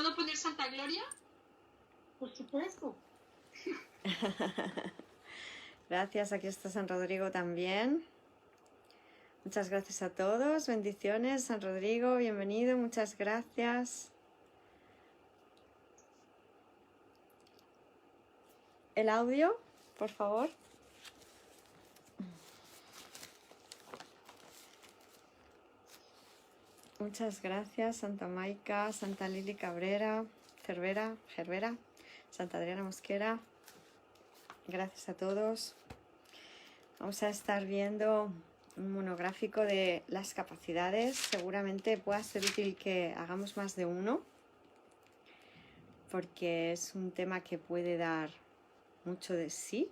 ¿Puedo poner Santa Gloria? Por supuesto. Gracias, aquí está San Rodrigo también. Muchas gracias a todos, bendiciones, San Rodrigo, bienvenido, muchas gracias. El audio, por favor. Muchas gracias, Santa Maica, Santa Lili Cabrera, Cervera, Santa Adriana Mosquera. Gracias a todos. Vamos a estar viendo un monográfico de las capacidades. Seguramente pueda ser útil que hagamos más de uno, porque es un tema que puede dar mucho de sí.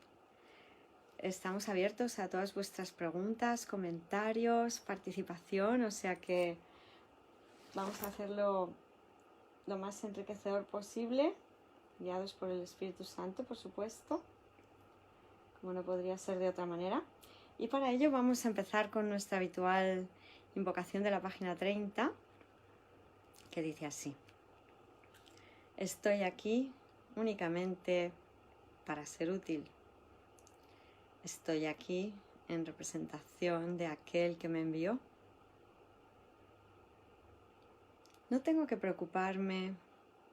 Estamos abiertos a todas vuestras preguntas, comentarios, participación, o sea que vamos a hacerlo lo más enriquecedor posible, guiados por el Espíritu Santo, por supuesto, como no podría ser de otra manera. Y para ello vamos a empezar con nuestra habitual invocación de la página 30, que dice así: estoy aquí únicamente para ser útil. Estoy aquí en representación de aquel que me envió. No tengo que preocuparme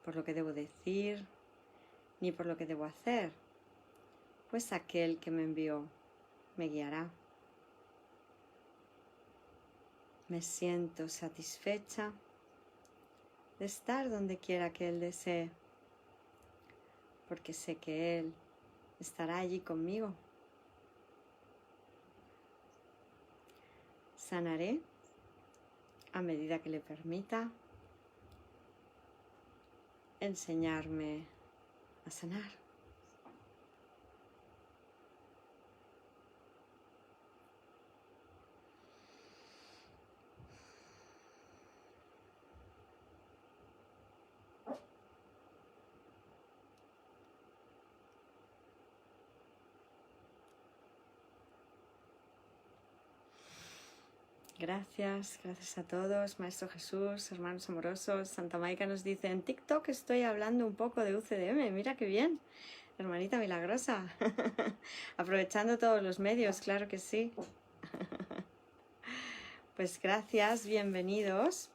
por lo que debo decir, ni por lo que debo hacer, pues aquel que me envió me guiará. Me siento satisfecha de estar donde quiera que Él desee, porque sé que Él estará allí conmigo. Sanaré a medida que le permita enseñarme a sanar. Gracias a todos, Maestro Jesús, hermanos amorosos. Santa Maica nos dice: en TikTok estoy hablando un poco de UCDM, mira qué bien, hermanita milagrosa. Aprovechando todos los medios, claro que sí. Pues gracias, bienvenidos.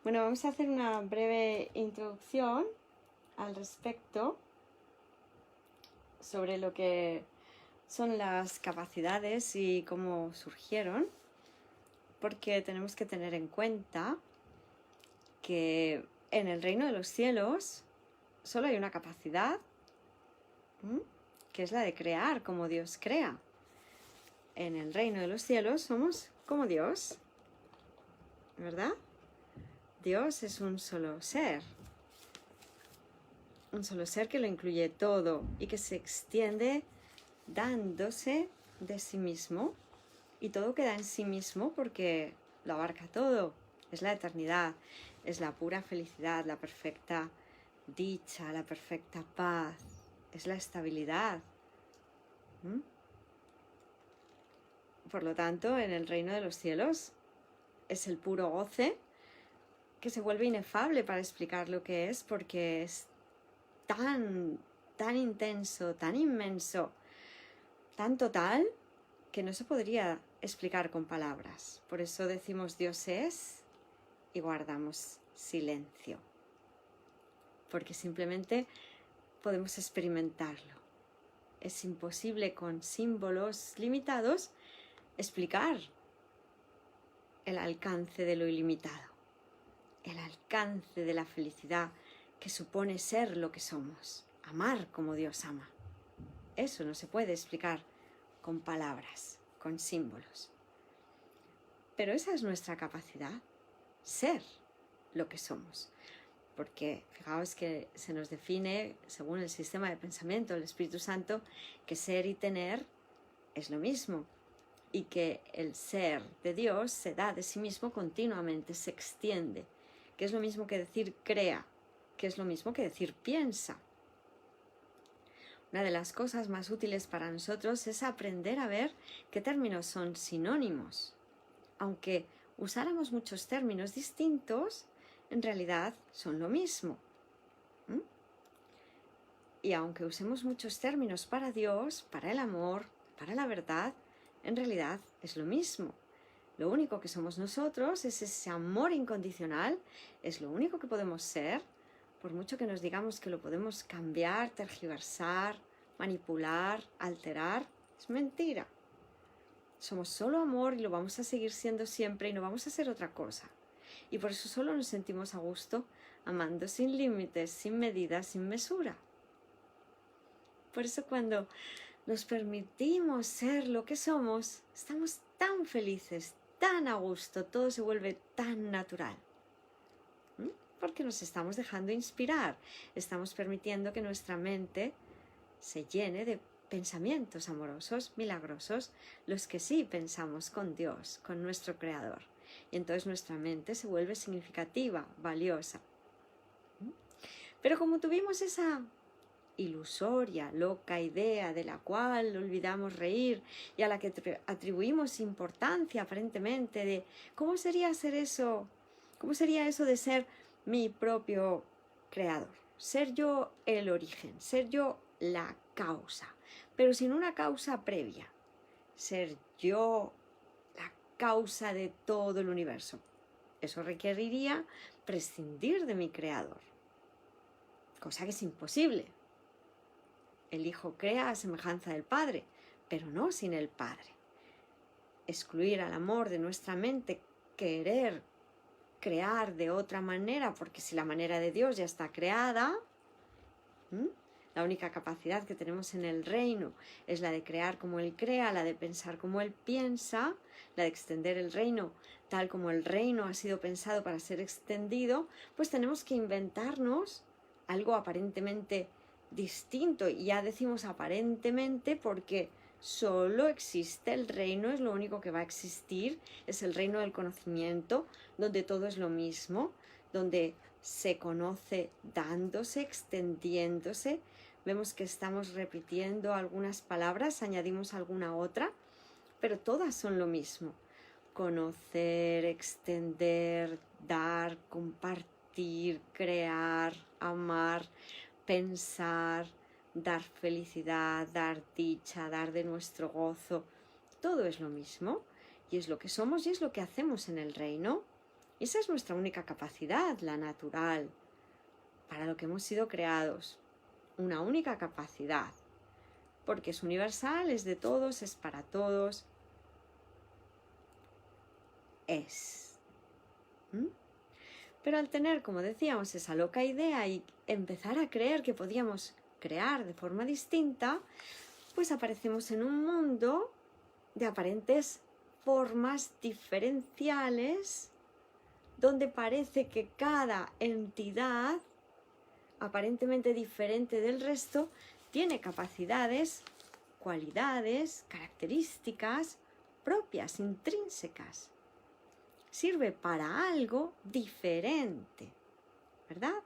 Bueno, vamos a hacer una breve introducción al respecto sobre lo que son las capacidades y cómo surgieron, porque tenemos que tener en cuenta que en el reino de los cielos solo hay una capacidad, que es la de crear como Dios crea. En el reino de los cielos somos como Dios, ¿verdad? Dios es un solo ser que lo incluye todo y que se extiende dándose de sí mismo, y todo queda en sí mismo porque lo abarca todo. Es la eternidad, es la pura felicidad, la perfecta dicha, la perfecta paz, es la estabilidad. Por lo tanto, en el reino de los cielos es el puro goce que se vuelve inefable para explicar lo que es, porque es tan intenso, tan inmenso, tan total, que no se podría explicar con palabras. Por eso decimos Dios es y guardamos silencio, porque simplemente podemos experimentarlo. Es imposible con símbolos limitados explicar el alcance de lo ilimitado, el alcance de la felicidad que supone ser lo que somos, amar como Dios ama. Eso no se puede explicar con palabras, con símbolos. Pero esa es nuestra capacidad, ser lo que somos. Porque fijaos que se nos define, según el sistema de pensamiento del Espíritu Santo, que ser y tener es lo mismo, y que el ser de Dios se da de sí mismo continuamente, se extiende, que es lo mismo que decir crea, que es lo mismo que decir piensa. Una de las cosas más útiles para nosotros es aprender a ver qué términos son sinónimos. Aunque usáramos muchos términos distintos, en realidad son lo mismo. ¿Mm? Y aunque usemos muchos términos para Dios, para el amor, para la verdad, en realidad es lo mismo. Lo único que somos nosotros es ese amor incondicional, es lo único que podemos ser, por mucho que nos digamos que lo podemos cambiar, tergiversar, manipular, alterar, es mentira. Somos solo amor y lo vamos a seguir siendo siempre y no vamos a ser otra cosa. Y por eso solo nos sentimos a gusto, amando sin límites, sin medida, sin mesura. Por eso cuando nos permitimos ser lo que somos, estamos tan felices, tan a gusto, todo se vuelve tan natural. Porque nos estamos dejando inspirar, estamos permitiendo que nuestra mente se llene de pensamientos amorosos, milagrosos, los que sí pensamos con Dios, con nuestro Creador. Y entonces nuestra mente se vuelve significativa, valiosa. Pero como tuvimos esa ilusoria, loca idea de la cual olvidamos reír y a la que atribuimos importancia aparentemente de ¿cómo sería ser eso? ¿Cómo sería eso de ser mi propio creador? Ser yo el origen, ser yo la causa, pero sin una causa previa. Ser yo la causa de todo el universo. Eso requeriría prescindir de mi creador, cosa que es imposible. El Hijo crea a semejanza del Padre, pero no sin el Padre. Excluir al amor de nuestra mente, querer crear de otra manera, porque si la manera de Dios ya está creada, la única capacidad que tenemos en el reino es la de crear como Él crea, la de pensar como Él piensa, la de extender el reino tal como el reino ha sido pensado para ser extendido, pues tenemos que inventarnos algo aparentemente distinto. Y ya decimos aparentemente porque solo existe el reino, es lo único que va a existir, es el reino del conocimiento, donde todo es lo mismo, donde se conoce dándose, extendiéndose. Vemos que estamos repitiendo algunas palabras, añadimos alguna otra, pero todas son lo mismo. Conocer, extender, dar, compartir, crear, amar, pensar, dar felicidad, dar dicha, dar de nuestro gozo. Todo es lo mismo y es lo que somos y es lo que hacemos en el reino. Y esa es nuestra única capacidad, la natural, para lo que hemos sido creados. Una única capacidad, porque es universal, es de todos, es para todos. Es. Pero al tener, como decíamos, esa loca idea y empezar a creer que podíamos crear de forma distinta, pues aparecemos en un mundo de aparentes formas diferenciales, donde parece que cada entidad, aparentemente diferente del resto, tiene capacidades, cualidades, características propias, intrínsecas. Sirve para algo diferente, ¿verdad?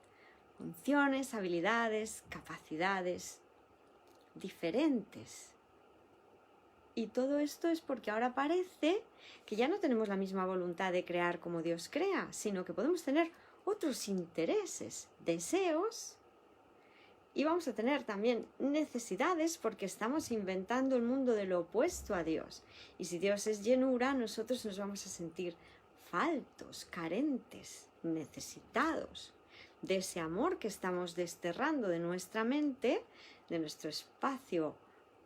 Funciones, habilidades, capacidades diferentes. Y todo esto es porque ahora parece que ya no tenemos la misma voluntad de crear como Dios crea, sino que podemos tener otros intereses, deseos, y vamos a tener también necesidades porque estamos inventando el mundo de lo opuesto a Dios. Y si Dios es llenura, nosotros nos vamos a sentir faltos, carentes, necesitados de ese amor que estamos desterrando de nuestra mente, de nuestro espacio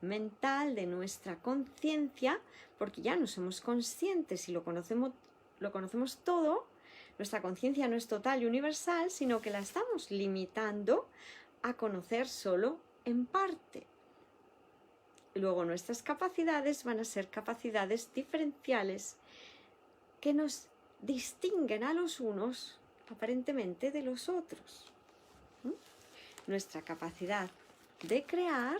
mental, de nuestra conciencia, porque ya no somos conscientes y lo conocemos todo. Nuestra conciencia no es total y universal, sino que la estamos limitando a conocer solo en parte. Y luego nuestras capacidades van a ser capacidades diferenciales que nos distinguen a los unos aparentemente de los otros. Nuestra capacidad de crear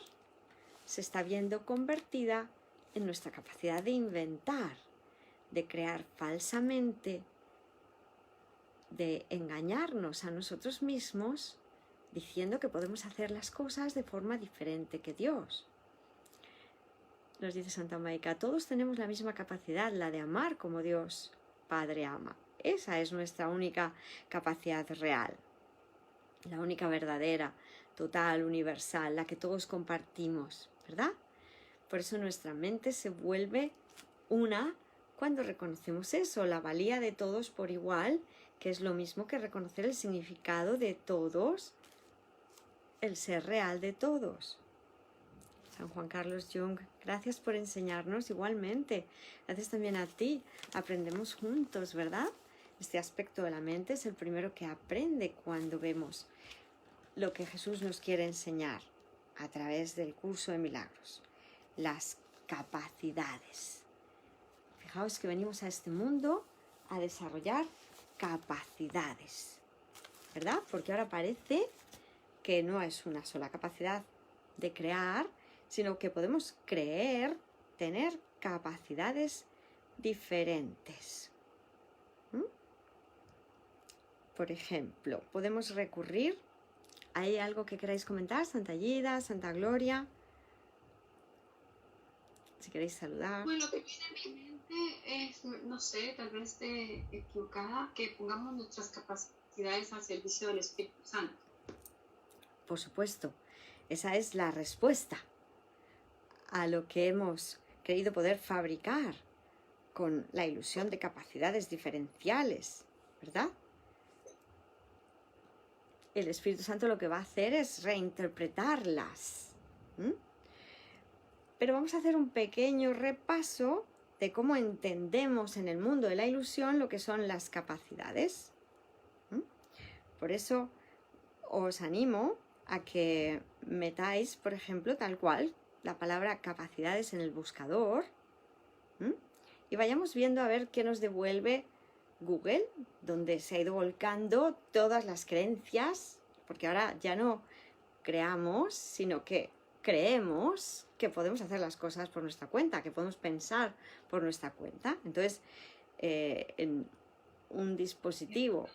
se está viendo convertida en nuestra capacidad de inventar, de crear falsamente, de engañarnos a nosotros mismos diciendo que podemos hacer las cosas de forma diferente que Dios. Nos dice Santa Maica, todos tenemos la misma capacidad, la de amar como Dios Padre ama. Esa es nuestra única capacidad real. la única verdadera, total, universal, la que todos compartimos, ¿verdad? Por eso nuestra mente se vuelve una cuando reconocemos eso, la valía de todos por igual, que es lo mismo que reconocer el significado de todos, el ser real de todos. San Juan Carlos Jung, gracias por enseñarnos igualmente. Gracias también a ti. Aprendemos juntos, ¿verdad? Este aspecto de la mente es el primero que aprende cuando vemos lo que Jesús nos quiere enseñar a través del curso de milagros. Las capacidades. Fijaos que venimos a este mundo a desarrollar capacidades, ¿verdad? Porque ahora parece que no es una sola capacidad de crear, sino que podemos creer, tener capacidades diferentes. Por ejemplo, podemos recurrir. ¿Hay algo que queráis comentar? Santa Gida, Santa Gloria. Si queréis saludar. Bueno, lo que viene a mi mente es, no sé, tal vez esté equivocada, que pongamos nuestras capacidades al servicio del Espíritu Santo. Por supuesto, esa es la respuesta a lo que hemos querido poder fabricar con la ilusión de capacidades diferenciales, ¿verdad? El Espíritu Santo lo que va a hacer es reinterpretarlas. Pero vamos a hacer un pequeño repaso de cómo entendemos en el mundo de la ilusión lo que son las capacidades. Por eso os animo a que metáis, por ejemplo, tal cual, la palabra capacidades en el buscador y vayamos viendo a ver qué nos devuelve Google, donde se ha ido volcando todas las creencias, porque ahora ya no creamos, sino que creemos que podemos hacer las cosas por nuestra cuenta, que podemos pensar por nuestra cuenta. Entonces, en un dispositivo...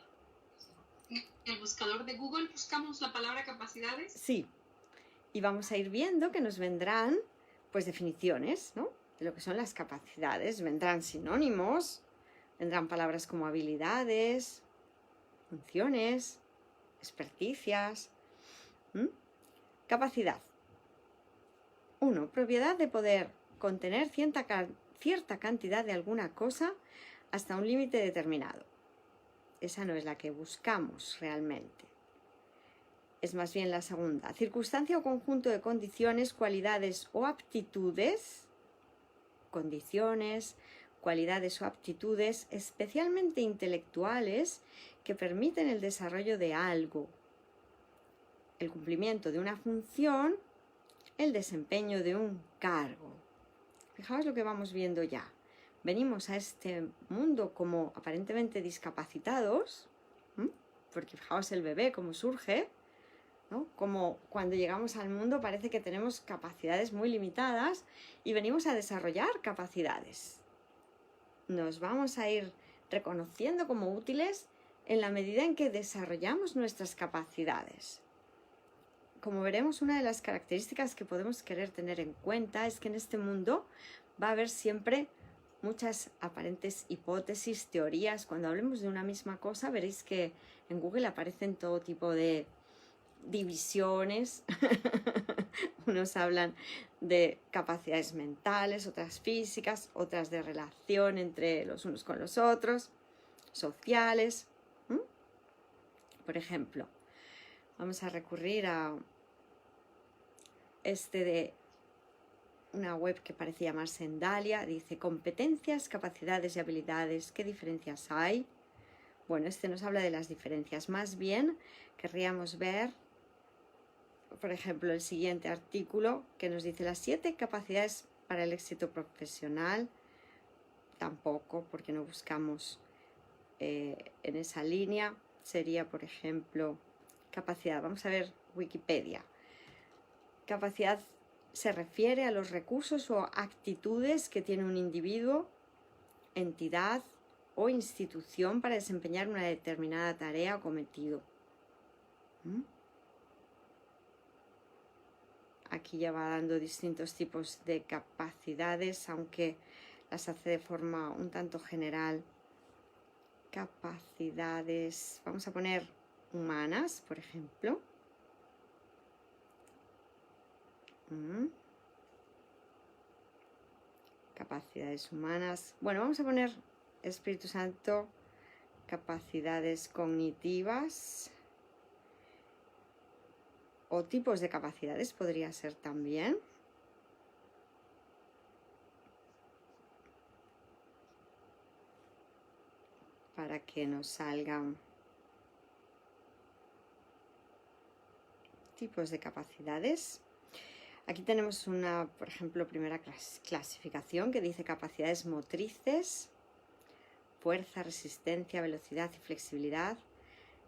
En el buscador de Google buscamos la palabra capacidades. Sí, y vamos a ir viendo que nos vendrán, pues, definiciones, ¿no?, de lo que son las capacidades. Vendrán sinónimos, vendrán palabras como habilidades, funciones, experticias. Capacidad. 1. Propiedad de poder contener cierta cantidad de alguna cosa hasta un límite determinado. Esa no es la que buscamos realmente. Es más bien la segunda. Circunstancia o conjunto de condiciones, cualidades o aptitudes. Condiciones, cualidades o aptitudes especialmente intelectuales que permiten el desarrollo de algo, el cumplimiento de una función, el desempeño de un cargo. Fijaos lo que vamos viendo ya. Venimos a este mundo como aparentemente discapacitados, porque fijaos el bebé cómo surge, ¿no? Como cuando llegamos al mundo parece que tenemos capacidades muy limitadas y venimos a desarrollar capacidades. Nos vamos a ir reconociendo como útiles en la medida en que desarrollamos nuestras capacidades. Como veremos, una de las características que podemos querer tener en cuenta es que en este mundo va a haber siempre muchas aparentes hipótesis, teorías. Cuando hablemos de una misma cosa, veréis que en Google aparecen todo tipo de divisiones. Unos hablan de capacidades mentales, otras físicas, otras de relación entre los unos con los otros, sociales. Por ejemplo, vamos a recurrir a de una web que parece llamarse Endalia. Dice competencias, capacidades y habilidades. ¿Qué diferencias hay? Bueno, nos habla de las diferencias. Más bien querríamos ver, por ejemplo, el siguiente artículo que nos dice las 7 capacidades para el éxito profesional. Tampoco, porque no buscamos en esa línea. Sería, por ejemplo, capacidad. Vamos a ver Wikipedia. Capacidad se refiere a los recursos o actitudes que tiene un individuo, entidad o institución para desempeñar una determinada tarea o cometido. Aquí ya va dando distintos tipos de capacidades, aunque las hace de forma un tanto general. Capacidades, vamos a poner humanas, por ejemplo. Capacidades humanas. Bueno, vamos a poner Espíritu Santo, capacidades cognitivas o tipos de capacidades podría ser también. Para que nos salgan tipos de capacidades. Aquí tenemos una, por ejemplo, primera clasificación que dice capacidades motrices, fuerza, resistencia, velocidad y flexibilidad,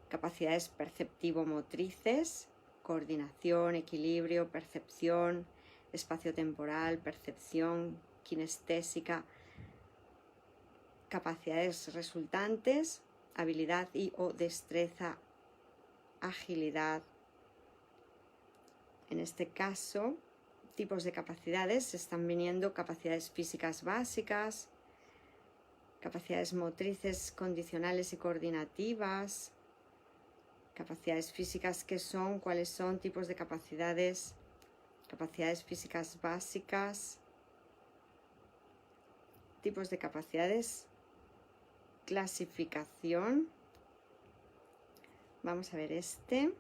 capacidades perceptivo-motrices, coordinación, equilibrio, percepción, espacio-temporal, percepción, kinestésica, capacidades resultantes, habilidad y o destreza, agilidad. En este caso, tipos de capacidades están viniendo capacidades físicas básicas, capacidades motrices condicionales y coordinativas, capacidades físicas que son, cuáles son, tipos de capacidades, capacidades físicas básicas, tipos de capacidades, clasificación. Vamos a ver este.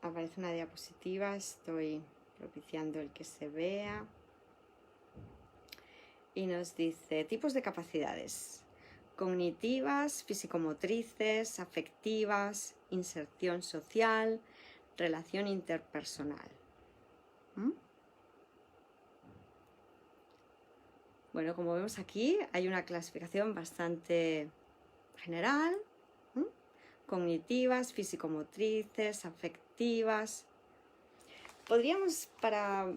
Aparece una diapositiva, estoy propiciando el que se vea. Y nos dice tipos de capacidades: cognitivas, físico-motrices, afectivas, inserción social, relación interpersonal. Bueno, como vemos aquí, hay una clasificación bastante general. Cognitivas, físico-motrices, afectivas. Podríamos, para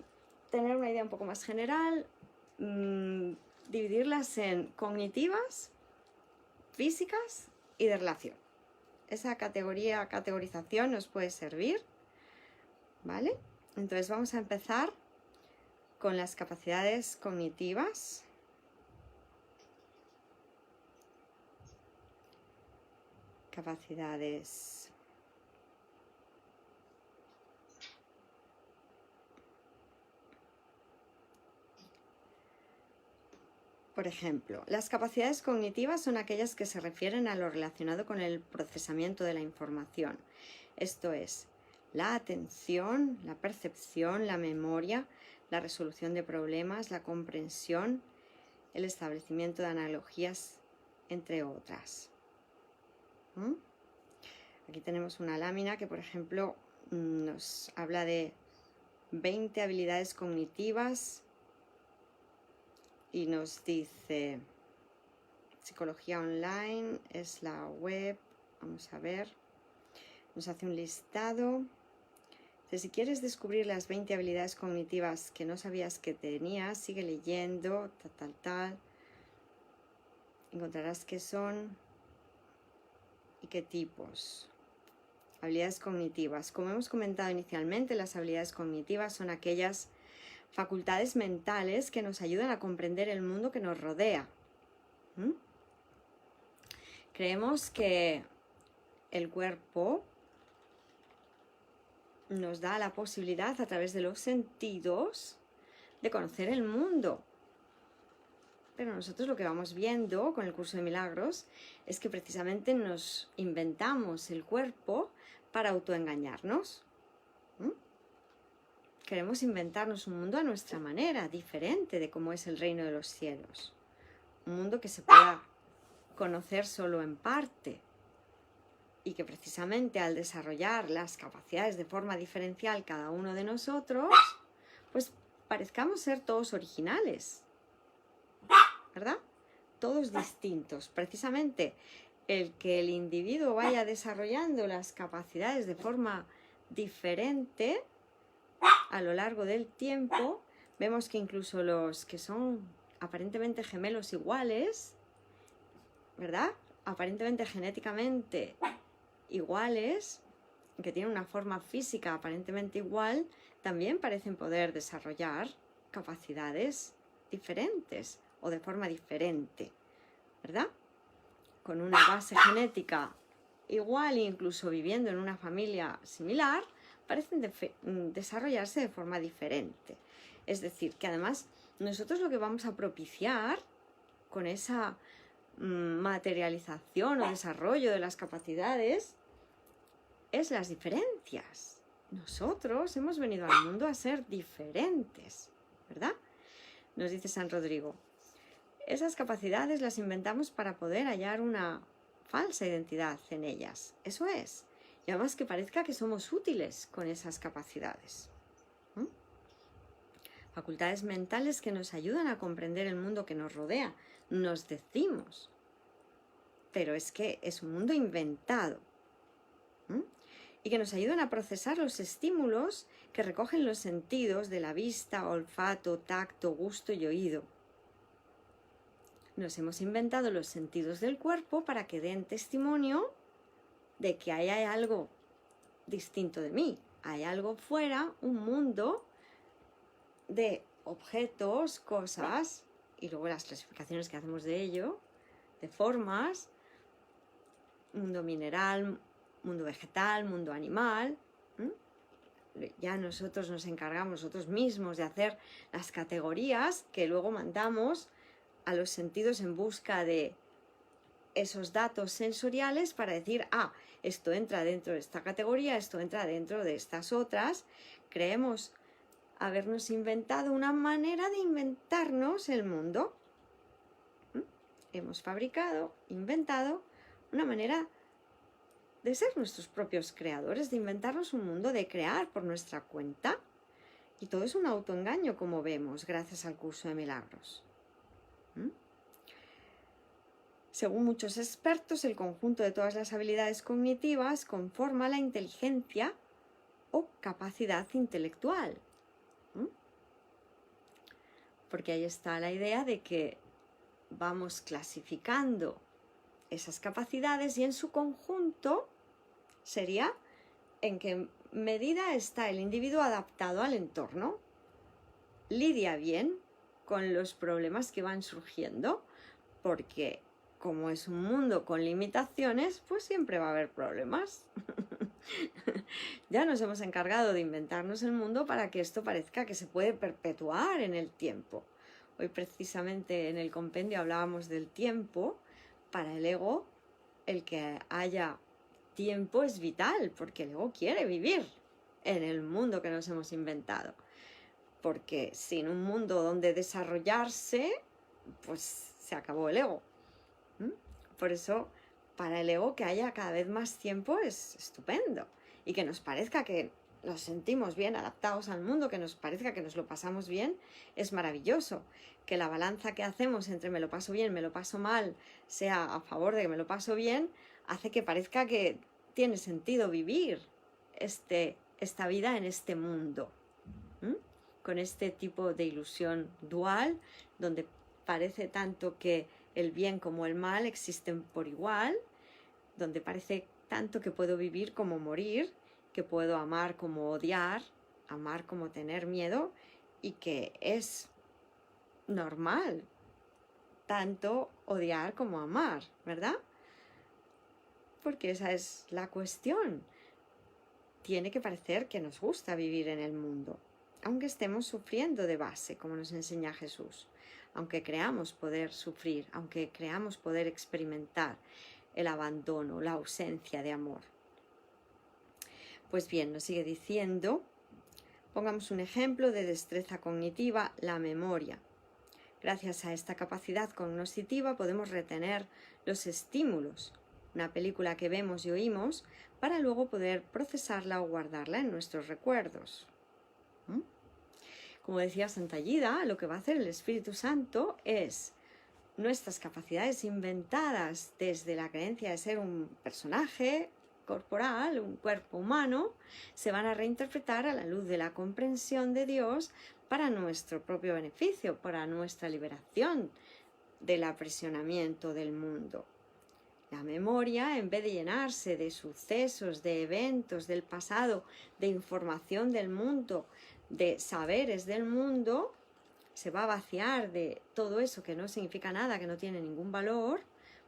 tener una idea un poco más general, dividirlas en cognitivas, físicas y de relación. Esa categorización nos puede servir, ¿vale? Entonces vamos a empezar con las capacidades cognitivas. Capacidades por ejemplo, las capacidades cognitivas son aquellas que se refieren a lo relacionado con el procesamiento de la información. Esto es, la atención, la percepción, la memoria, la resolución de problemas, la comprensión, el establecimiento de analogías, entre otras. Aquí tenemos una lámina que, por ejemplo, nos habla de 20 habilidades cognitivas y nos dice Psicología Online, es la web, vamos a ver, nos hace un listado. Entonces, si quieres descubrir las 20 habilidades cognitivas que no sabías que tenías, sigue leyendo, tal. Encontrarás qué son y qué tipos. Habilidades cognitivas. Como hemos comentado inicialmente, las habilidades cognitivas son aquellas facultades mentales que nos ayudan a comprender el mundo que nos rodea. Creemos que el cuerpo nos da la posibilidad, a través de los sentidos, de conocer el mundo. Pero nosotros lo que vamos viendo con el curso de milagros es que precisamente nos inventamos el cuerpo para autoengañarnos. Queremos inventarnos un mundo a nuestra manera, diferente de cómo es el reino de los cielos. Un mundo que se pueda conocer solo en parte y que precisamente al desarrollar las capacidades de forma diferencial cada uno de nosotros, pues parezcamos ser todos originales, ¿verdad? Todos distintos. Precisamente el que el individuo vaya desarrollando las capacidades de forma diferente a lo largo del tiempo, vemos que incluso los que son aparentemente gemelos iguales, ¿verdad? Aparentemente genéticamente iguales, que tienen una forma física aparentemente igual, también parecen poder desarrollar capacidades diferentes o de forma diferente, ¿verdad? Con una base genética igual, incluso viviendo en una familia similar, parecen desarrollarse de forma diferente. Es decir, que además nosotros lo que vamos a propiciar con esa materialización o desarrollo de las capacidades es las diferencias. Nosotros hemos venido al mundo a ser diferentes, ¿verdad? Nos dice San Rodrigo, esas capacidades las inventamos para poder hallar una falsa identidad en ellas. Eso es. Y además que parezca que somos útiles con esas capacidades. Facultades mentales que nos ayudan a comprender el mundo que nos rodea. Nos decimos. Pero es que es un mundo inventado. Y que nos ayudan a procesar los estímulos que recogen los sentidos de la vista, olfato, tacto, gusto y oído. Nos hemos inventado los sentidos del cuerpo para que den testimonio de que ahí hay algo distinto de mí. Hay algo fuera, un mundo de objetos, cosas, y luego las clasificaciones que hacemos de ello, de formas, mundo mineral, mundo vegetal, mundo animal. Ya nosotros nos encargamos nosotros mismos de hacer las categorías que luego mandamos a los sentidos en busca de esos datos sensoriales para decir, esto entra dentro de esta categoría, esto entra dentro de estas otras. Creemos habernos inventado una manera de inventarnos el mundo. Hemos fabricado, inventado una manera de ser nuestros propios creadores, de inventarnos un mundo, de crear por nuestra cuenta. Y todo es un autoengaño, como vemos, gracias al curso de milagros. Según muchos expertos, el conjunto de todas las habilidades cognitivas conforma la inteligencia o capacidad intelectual. Porque ahí está la idea de que vamos clasificando esas capacidades y en su conjunto sería en qué medida está el individuo adaptado al entorno, lidia bien con los problemas que van surgiendo, porque como es un mundo con limitaciones, pues siempre va a haber problemas. Ya nos hemos encargado de inventarnos el mundo para que esto parezca que se puede perpetuar en el tiempo. Hoy precisamente en el compendio hablábamos del tiempo. Para el ego, el que haya tiempo es vital, porque el ego quiere vivir en el mundo que nos hemos inventado. Porque sin un mundo donde desarrollarse, pues se acabó el ego. Por eso, para el ego, que haya cada vez más tiempo es estupendo. Y que nos parezca que nos sentimos bien adaptados al mundo, que nos parezca que nos lo pasamos bien, es maravilloso. Que la balanza que hacemos entre me lo paso bien, me lo paso mal, sea a favor de que me lo paso bien, hace que parezca que tiene sentido vivir esta vida en este mundo. Con este tipo de ilusión dual, donde parece tanto que el bien como el mal existen por igual, donde parece tanto que puedo vivir como morir, que puedo amar como odiar, amar como tener miedo, y que es normal tanto odiar como amar, ¿verdad? Porque esa es la cuestión. Tiene que parecer que nos gusta vivir en el mundo, aunque estemos sufriendo de base, como nos enseña Jesús, aunque creamos poder sufrir, aunque creamos poder experimentar el abandono, la ausencia de amor. Pues bien, nos sigue diciendo, pongamos un ejemplo de destreza cognitiva, la memoria. Gracias a esta capacidad cognitiva podemos retener los estímulos, una película que vemos y oímos, para luego poder procesarla o guardarla en nuestros recuerdos. Como decía Santa Gida, lo que va a hacer el Espíritu Santo es nuestras capacidades inventadas desde la creencia de ser un personaje corporal, un cuerpo humano, se van a reinterpretar a la luz de la comprensión de Dios para nuestro propio beneficio, para nuestra liberación del aprisionamiento del mundo. La memoria, en vez de llenarse de sucesos, de eventos del pasado, de información del mundo, de saberes del mundo, se va a vaciar de todo eso que no significa nada, que no tiene ningún valor.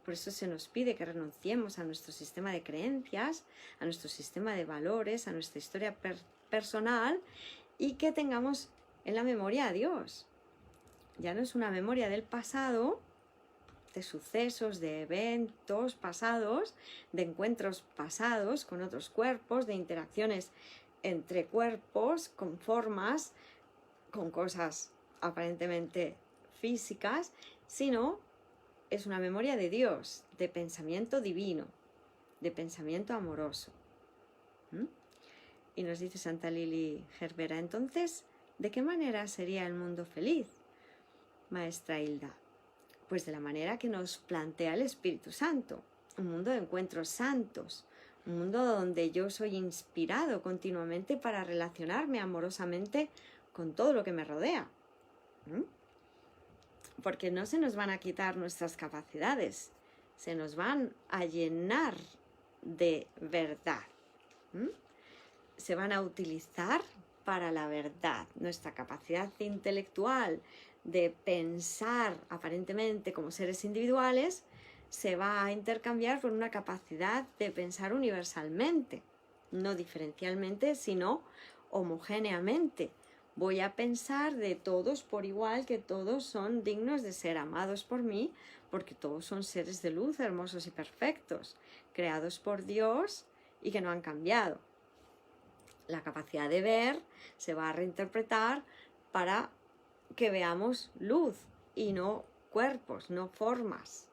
Por eso se nos pide que renunciemos a nuestro sistema de creencias, a nuestro sistema de valores, a nuestra historia personal, y que tengamos en la memoria a Dios. Ya no es una memoria del pasado, de sucesos, de eventos pasados, de encuentros pasados con otros cuerpos, de interacciones entre cuerpos, con formas, con cosas aparentemente físicas, sino es una memoria de Dios, de pensamiento divino, de pensamiento amoroso. Y nos dice Santa Lili Gerbera, entonces, ¿de qué manera sería el mundo feliz, Maestra Hilda? Pues de la manera que nos plantea el Espíritu Santo, un mundo de encuentros santos, un mundo donde yo soy inspirado continuamente para relacionarme amorosamente con todo lo que me rodea. Porque no se nos van a quitar nuestras capacidades, se nos van a llenar de verdad. Se van a utilizar para la verdad. Nuestra capacidad intelectual de pensar aparentemente como seres individuales se va a intercambiar por una capacidad de pensar universalmente, no diferencialmente, sino homogéneamente. Voy a pensar de todos por igual, que todos son dignos de ser amados por mí, porque todos son seres de luz, hermosos y perfectos, creados por Dios y que no han cambiado. La capacidad de ver se va a reinterpretar para que veamos luz y no cuerpos, no formas.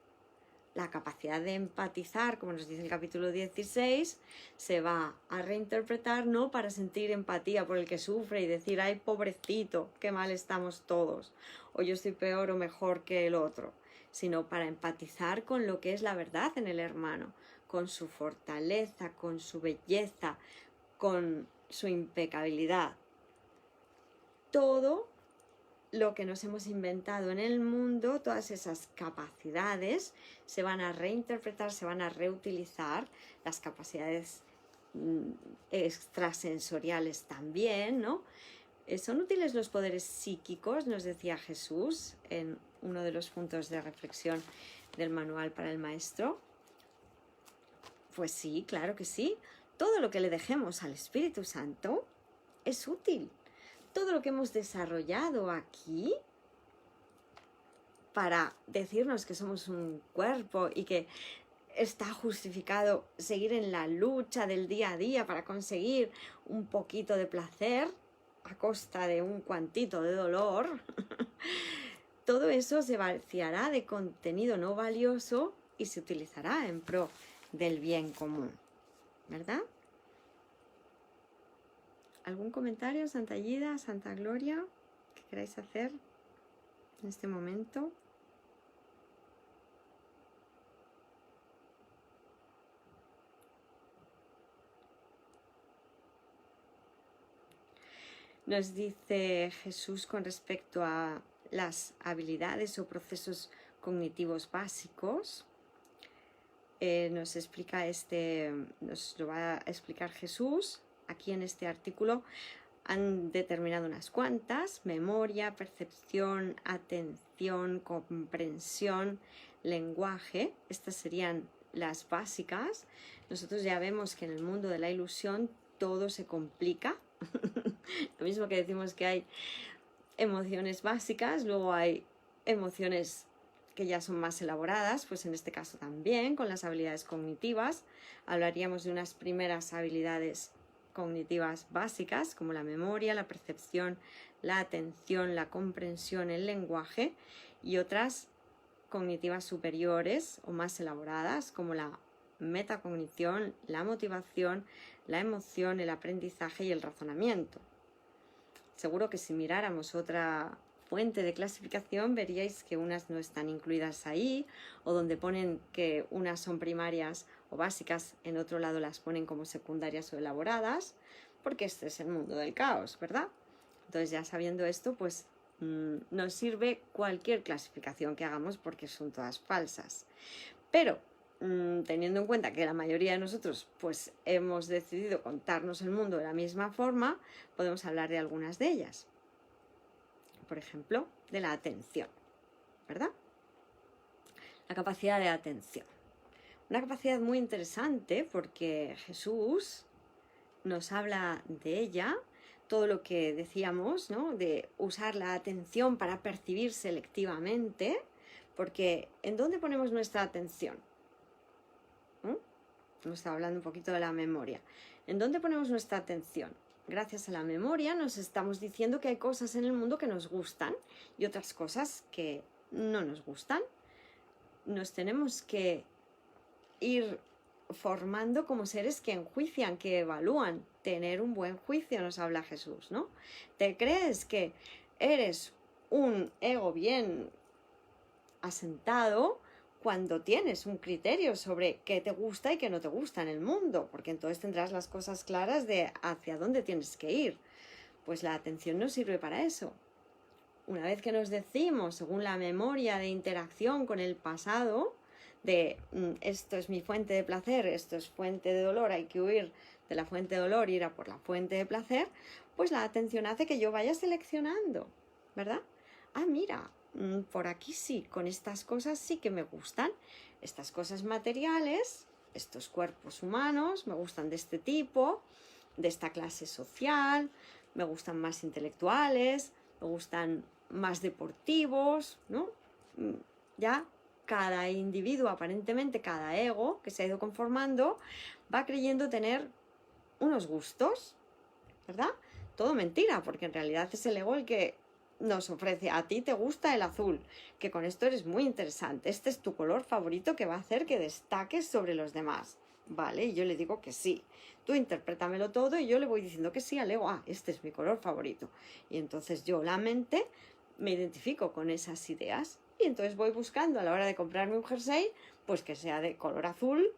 La capacidad de empatizar, como nos dice el capítulo 16, se va a reinterpretar no para sentir empatía por el que sufre y decir, ay, pobrecito, qué mal estamos todos, o yo estoy peor o mejor que el otro, sino para empatizar con lo que es la verdad en el hermano, con su fortaleza, con su belleza, con su impecabilidad. Todo lo que nos hemos inventado en el mundo, todas esas capacidades se van a reinterpretar, se van a reutilizar, las capacidades extrasensoriales también, ¿no? ¿Son útiles los poderes psíquicos?, nos decía Jesús en uno de los puntos de reflexión del manual para el maestro. Pues sí, claro que sí. Todo lo que le dejemos al Espíritu Santo es útil. Todo lo que hemos desarrollado aquí para decirnos que somos un cuerpo y que está justificado seguir en la lucha del día a día para conseguir un poquito de placer a costa de un cuantito de dolor, todo eso se vaciará de contenido no valioso y se utilizará en pro del bien común, ¿verdad? ¿Algún comentario, Santa Gida, Santa Gloria, que queráis hacer en este momento? Nos dice Jesús con respecto a las habilidades o procesos cognitivos básicos. Nos lo va a explicar Jesús. Aquí en este artículo han determinado unas cuantas: memoria, percepción, atención, comprensión, lenguaje. Estas serían las básicas. Nosotros ya vemos que en el mundo de la ilusión todo se complica. Lo mismo que decimos que hay emociones básicas, luego hay emociones que ya son más elaboradas, pues en este caso también con las habilidades cognitivas hablaríamos de unas primeras habilidades cognitivas básicas como la memoria, la percepción, la atención, la comprensión, el lenguaje, y otras cognitivas superiores o más elaboradas como la metacognición, la motivación, la emoción, el aprendizaje y el razonamiento. Seguro que si miráramos otra fuente de clasificación veríais que unas no están incluidas ahí, o donde ponen que unas son primarias o básicas, en otro lado las ponen como secundarias o elaboradas, porque este es el mundo del caos, ¿verdad? Entonces, ya sabiendo esto, pues nos sirve cualquier clasificación que hagamos porque son todas falsas. Pero teniendo en cuenta que la mayoría de nosotros pues hemos decidido contarnos el mundo de la misma forma, podemos hablar de algunas de ellas. por ejemplo, de la atención, ¿verdad? La capacidad de atención. Una capacidad muy interesante porque Jesús nos habla de ella, todo lo que decíamos, ¿no? De usar la atención para percibir selectivamente, porque ¿en dónde ponemos nuestra atención? Nos está hablando un poquito de la memoria. ¿En dónde ponemos nuestra atención? Gracias a la memoria nos estamos diciendo que hay cosas en el mundo que nos gustan y otras cosas que no nos gustan. Nos tenemos que ir formando como seres que enjuician, que evalúan. Tener un buen juicio, nos habla Jesús, ¿no? ¿Te crees que eres un ego bien asentado cuando tienes un criterio sobre qué te gusta y qué no te gusta en el mundo? Porque entonces tendrás las cosas claras de hacia dónde tienes que ir. Pues la atención nos sirve para eso. Una vez que nos decimos, según la memoria de interacción con el pasado, de esto es mi fuente de placer, esto es fuente de dolor, hay que huir de la fuente de dolor, ir a por la fuente de placer, pues la atención hace que yo vaya seleccionando, ¿verdad? Ah, mira, por aquí sí, con estas cosas sí que me gustan, estas cosas materiales, estos cuerpos humanos, me gustan de este tipo, de esta clase social, me gustan más intelectuales, me gustan más deportivos, ¿no? Ya cada individuo, aparentemente cada ego que se ha ido conformando, va creyendo tener unos gustos, ¿verdad? Todo mentira, porque en realidad es el ego el que nos ofrece, a ti te gusta el azul, que con esto eres muy interesante, este es tu color favorito que va a hacer que destaques sobre los demás, ¿vale? Y yo le digo que sí, tú interprétamelo todo y yo le voy diciendo que sí al ego, este es mi color favorito. Y entonces yo, la mente, me identifico con esas ideas y entonces voy buscando a la hora de comprarme un jersey, pues que sea de color azul,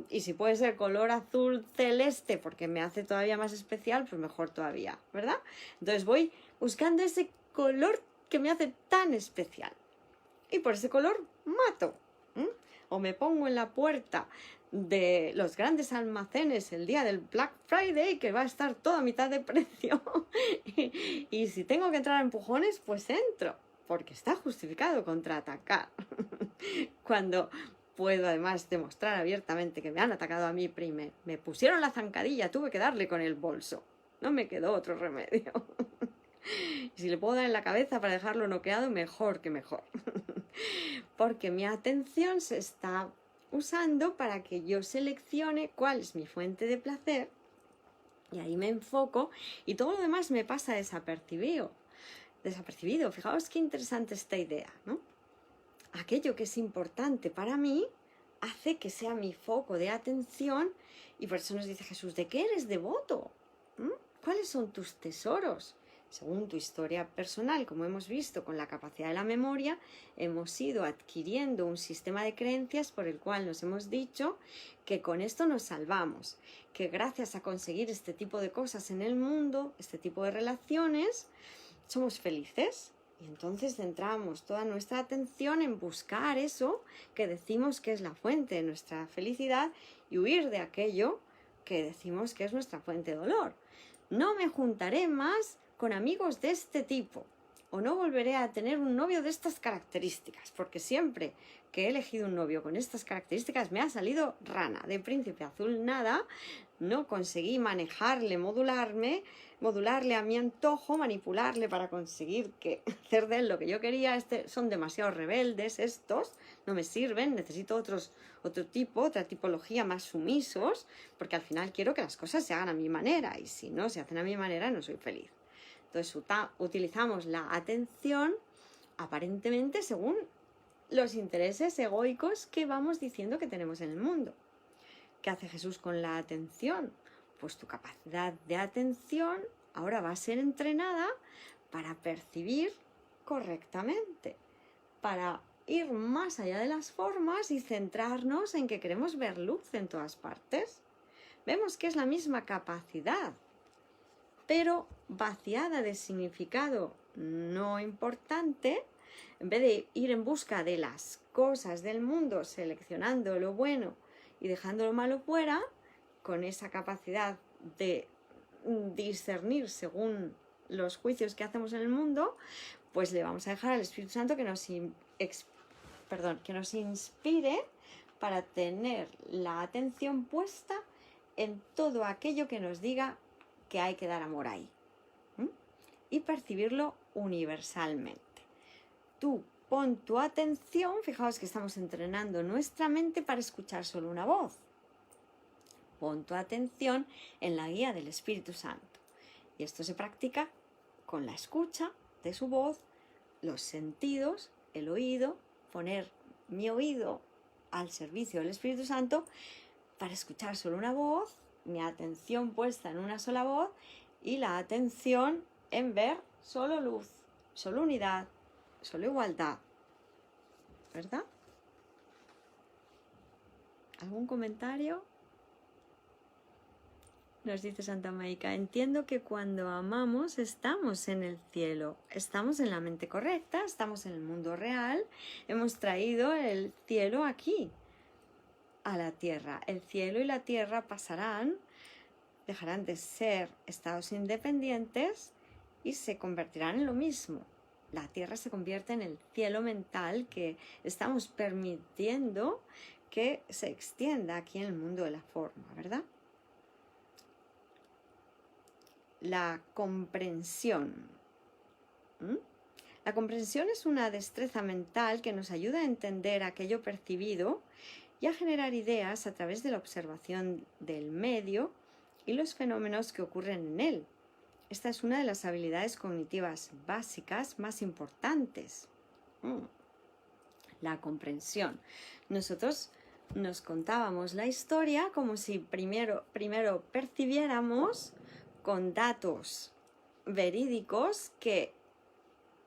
y si puede ser color azul celeste porque me hace todavía más especial, pues mejor todavía, ¿verdad? Entonces voy buscando ese color que me hace tan especial y por ese color mato, o me pongo en la puerta de los grandes almacenes el día del Black Friday, que va a estar todo a mitad de precio y si tengo que entrar a empujones, pues entro, porque está justificado contraatacar. Cuando puedo además demostrar abiertamente que me han atacado a mí primero, me pusieron la zancadilla, tuve que darle con el bolso, no me quedó otro remedio. Y si le puedo dar en la cabeza para dejarlo noqueado, mejor que mejor. Porque mi atención se está usando para que yo seleccione cuál es mi fuente de placer y ahí me enfoco y todo lo demás me pasa desapercibido. Fijaos qué interesante esta idea, ¿no? Aquello que es importante para mí hace que sea mi foco de atención y por eso nos dice Jesús, ¿de qué eres devoto? ¿Cuáles son tus tesoros? Según tu historia personal, como hemos visto con la capacidad de la memoria, hemos ido adquiriendo un sistema de creencias por el cual nos hemos dicho que con esto nos salvamos, que gracias a conseguir este tipo de cosas en el mundo, este tipo de relaciones, somos felices. Y entonces centramos toda nuestra atención en buscar eso que decimos que es la fuente de nuestra felicidad y huir de aquello que decimos que es nuestra fuente de dolor. No me juntaré más con amigos de este tipo o no volveré a tener un novio de estas características, porque siempre que he elegido un novio con estas características me ha salido rana, de príncipe azul nada, no conseguí manejarle, modularle a mi antojo, manipularle para conseguir hacer de él lo que yo quería. Son demasiado rebeldes estos, no me sirven, necesito otra tipología más sumisos, porque al final quiero que las cosas se hagan a mi manera y si no se hacen a mi manera no soy feliz. Entonces utilizamos la atención aparentemente según los intereses egoicos que vamos diciendo que tenemos en el mundo. ¿Qué hace Jesús con la atención? Pues tu capacidad de atención ahora va a ser entrenada para percibir correctamente, para ir más allá de las formas y centrarnos en que queremos ver luz en todas partes. Vemos que es la misma capacidad, pero vaciada de significado no importante. En vez de ir en busca de las cosas del mundo, seleccionando lo bueno y dejando lo malo fuera, con esa capacidad de discernir según los juicios que hacemos en el mundo, pues le vamos a dejar al Espíritu Santo que nos inspire para tener la atención puesta en todo aquello que nos diga que hay que dar amor ahí. Y percibirlo universalmente. Tú pon tu atención, fijaos que estamos entrenando nuestra mente para escuchar solo una voz. Pon tu atención en la guía del Espíritu Santo. Y esto se practica con la escucha de su voz, los sentidos, el oído, poner mi oído al servicio del Espíritu Santo para escuchar solo una voz, mi atención puesta en una sola voz y la atención en ver solo luz, solo unidad, solo igualdad. ¿Verdad? ¿Algún comentario? Nos dice Santa Maica, entiendo que cuando amamos estamos en el cielo, estamos en la mente correcta, estamos en el mundo real, hemos traído el cielo aquí, a la tierra. El cielo y la tierra pasarán, dejarán de ser estados independientes y se convertirán en lo mismo. La tierra se convierte en el cielo mental que estamos permitiendo que se extienda aquí en el mundo de la forma, ¿verdad? La comprensión. La comprensión es una destreza mental que nos ayuda a entender aquello percibido y a generar ideas a través de la observación del medio y los fenómenos que ocurren en él. Esta es una de las habilidades cognitivas básicas más importantes. La comprensión. Nosotros nos contábamos la historia como si primero percibiéramos con datos verídicos que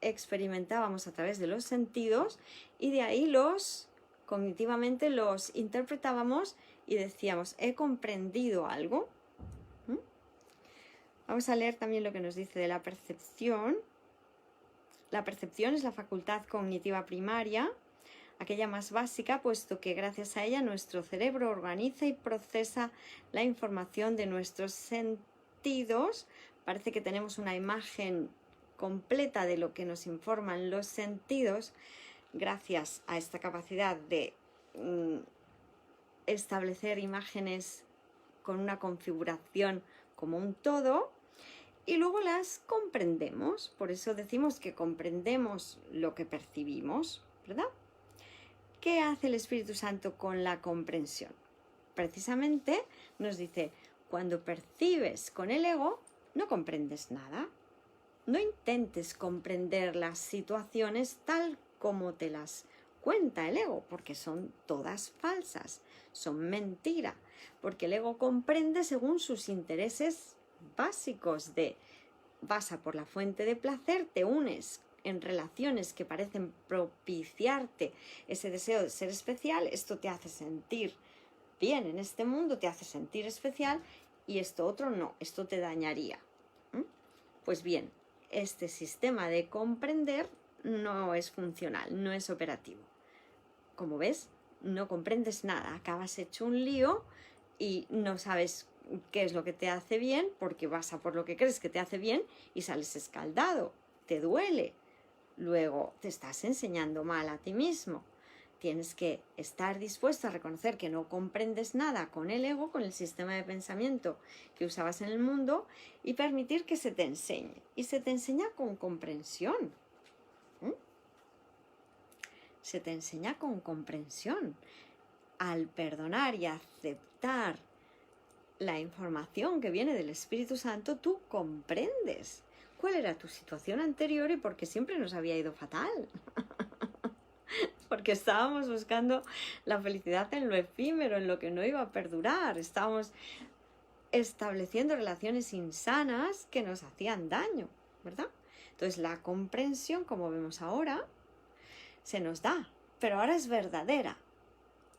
experimentábamos a través de los sentidos y de ahí cognitivamente los interpretábamos y decíamos, he comprendido algo. Vamos a leer también lo que nos dice de la percepción. La percepción es la facultad cognitiva primaria, aquella más básica, puesto que gracias a ella nuestro cerebro organiza y procesa la información de nuestros sentidos. Parece que tenemos una imagen completa de lo que nos informan los sentidos gracias a esta capacidad de establecer imágenes con una configuración como un todo y luego las comprendemos. Por eso decimos que comprendemos lo que percibimos, ¿verdad? ¿Qué hace el Espíritu Santo con la comprensión? Precisamente nos dice, cuando percibes con el ego, no comprendes nada. No intentes comprender las situaciones tal como te las cuenta el ego, porque son todas falsas, son mentira, porque el ego comprende según sus intereses básicos vas a por la fuente de placer, te unes en relaciones que parecen propiciarte ese deseo de ser especial, esto te hace sentir bien en este mundo, te hace sentir especial y esto otro no, esto te dañaría. Pues bien, este sistema de comprender no es funcional, no es operativo. Como ves, no comprendes nada, acabas hecho un lío y no sabes qué es lo que te hace bien porque vas a por lo que crees que te hace bien y sales escaldado, te duele. Luego te estás enseñando mal a ti mismo. Tienes que estar dispuesto a reconocer que no comprendes nada con el ego, con el sistema de pensamiento que usabas en el mundo y permitir que se te enseñe. Y se te enseña con comprensión. Se te enseña con comprensión. Al perdonar y aceptar la información que viene del Espíritu Santo, tú comprendes cuál era tu situación anterior y por qué siempre nos había ido fatal. Porque estábamos buscando la felicidad en lo efímero, en lo que no iba a perdurar. Estábamos estableciendo relaciones insanas que nos hacían daño, ¿verdad? Entonces la comprensión, como vemos ahora, se nos da, pero ahora es verdadera.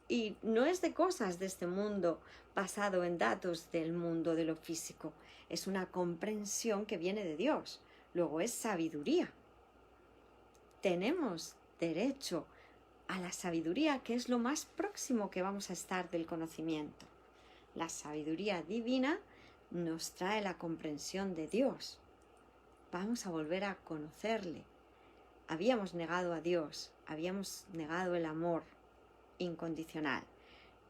Y no es de cosas de este mundo basado en datos del mundo de lo físico. Es una comprensión que viene de Dios. Luego es sabiduría. Tenemos derecho a la sabiduría, que es lo más próximo que vamos a estar del conocimiento. La sabiduría divina nos trae la comprensión de Dios. vamos a volver a conocerle. Habíamos negado a Dios, habíamos negado el amor incondicional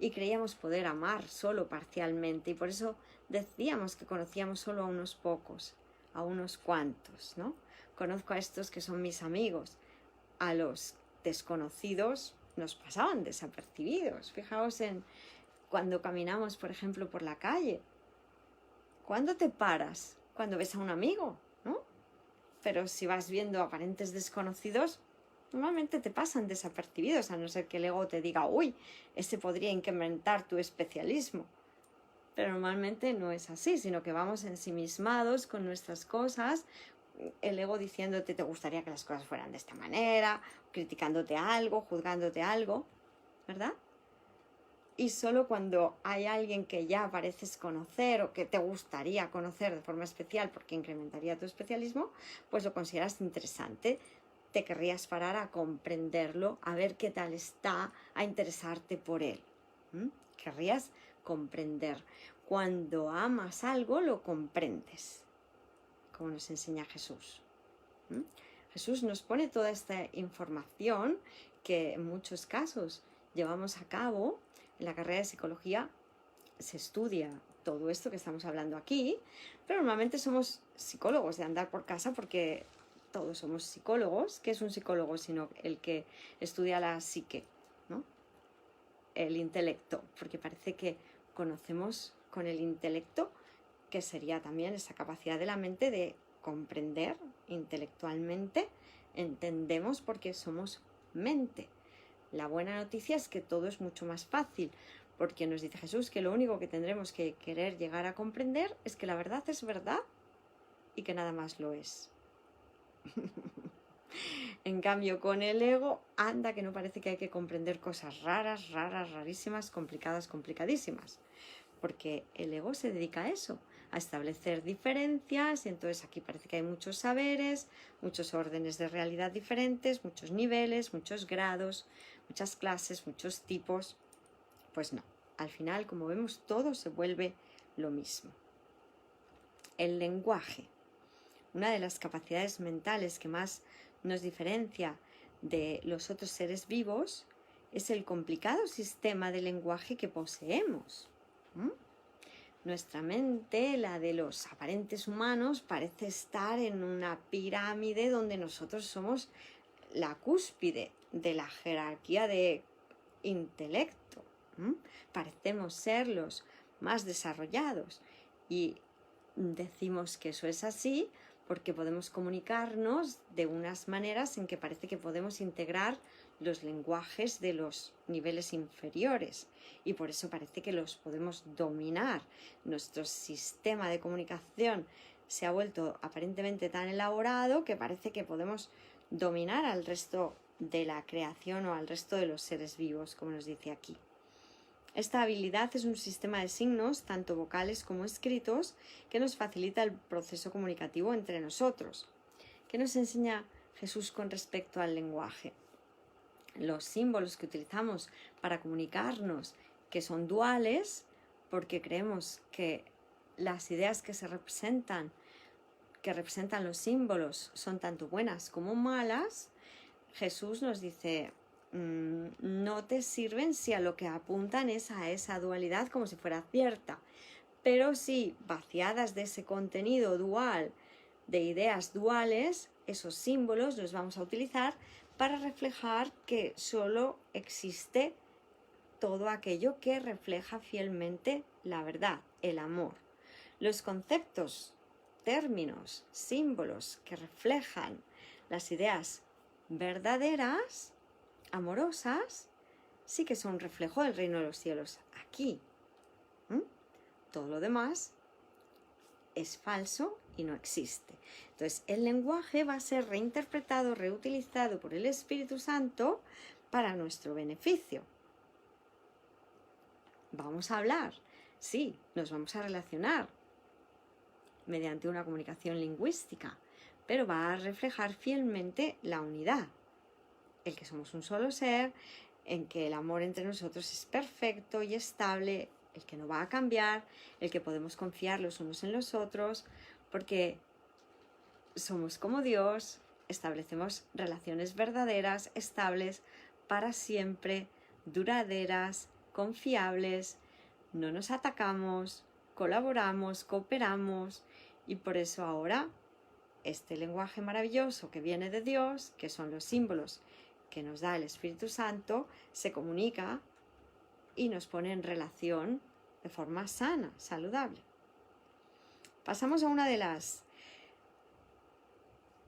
y creíamos poder amar solo parcialmente, y por eso decíamos que conocíamos solo a unos pocos, a unos cuantos, ¿no? Conozco a estos que son mis amigos. A los desconocidos nos pasaban desapercibidos. Fijaos en cuando caminamos, por ejemplo, por la calle. ¿Cuándo te paras? Cuando ves a un amigo, ¿no? Pero si vas viendo aparentes desconocidos, normalmente te pasan desapercibidos, a no ser que el ego te diga, uy, ese podría incrementar tu especialismo. Pero normalmente no es así, sino que vamos ensimismados con nuestras cosas, el ego diciéndote te gustaría que las cosas fueran de esta manera, criticándote algo, juzgándote algo, ¿verdad? Y solo cuando hay alguien que ya pareces conocer o que te gustaría conocer de forma especial porque incrementaría tu especialismo, pues lo consideras interesante. Te querrías parar a comprenderlo, a ver qué tal está, a interesarte por él. Querrías comprender. Cuando amas algo, lo comprendes, como nos enseña Jesús. Jesús nos pone toda esta información que en muchos casos llevamos a cabo. En la carrera de psicología se estudia todo esto que estamos hablando aquí, pero normalmente somos psicólogos de andar por casa porque todos somos psicólogos. ¿Qué es un psicólogo sino el que estudia la psique, ¿no? El intelecto, porque parece que conocemos con el intelecto, que sería también esa capacidad de la mente de comprender intelectualmente, entendemos porque somos mente. La buena noticia es que todo es mucho más fácil, porque nos dice Jesús que lo único que tendremos que querer llegar a comprender es que la verdad es verdad y que nada más lo es. En cambio, con el ego, anda que no parece que hay que comprender cosas raras, rarísimas, complicadas, complicadísimas. Porque el ego se dedica a eso, a establecer diferencias, y entonces aquí parece que hay muchos saberes, muchos órdenes de realidad diferentes, muchos niveles, muchos grados, muchas clases, muchos tipos. Pues no, al final, como vemos, todo se vuelve lo mismo. El lenguaje, una de las capacidades mentales que más nos diferencia de los otros seres vivos, es el complicado sistema de lenguaje que poseemos. Nuestra mente, la de los aparentes humanos, parece estar en una pirámide donde nosotros somos la cúspide de la jerarquía de intelecto. Parecemos ser los más desarrollados y decimos que eso es así porque podemos comunicarnos de unas maneras en que parece que podemos integrar los lenguajes de los niveles inferiores y por eso parece que los podemos dominar. Nuestro sistema de comunicación se ha vuelto aparentemente tan elaborado que parece que podemos dominar al resto de la creación o al resto de los seres vivos, como nos dice aquí. Esta habilidad es un sistema de signos, tanto vocales como escritos, que nos facilita el proceso comunicativo entre nosotros. ¿Qué nos enseña Jesús con respecto al lenguaje? Los símbolos que utilizamos para comunicarnos, que son duales, porque creemos que las ideas que representan los símbolos, son tanto buenas como malas. Jesús nos dice, no te sirven si a lo que apuntan es a esa dualidad como si fuera cierta, pero si vaciadas de ese contenido dual, de ideas duales, esos símbolos los vamos a utilizar para reflejar que solo existe todo aquello que refleja fielmente la verdad, el amor. Los conceptos, términos, símbolos que reflejan las ideas verdaderas, amorosas, sí que son un reflejo del reino de los cielos aquí. Todo lo demás es falso y no existe. Entonces, el lenguaje va a ser reinterpretado, reutilizado por el Espíritu Santo para nuestro beneficio. Vamos a hablar, sí, nos vamos a relacionar mediante una comunicación lingüística, pero va a reflejar fielmente la unidad, el que somos un solo ser, en que el amor entre nosotros es perfecto y estable, el que no va a cambiar, el que podemos confiar los unos en los otros, porque somos como Dios, establecemos relaciones verdaderas, estables, para siempre, duraderas, confiables, no nos atacamos, colaboramos, cooperamos, y por eso ahora este lenguaje maravilloso que viene de Dios, que son los símbolos que nos da el Espíritu Santo, se comunica y nos pone en relación de forma sana, saludable. Pasamos a una de las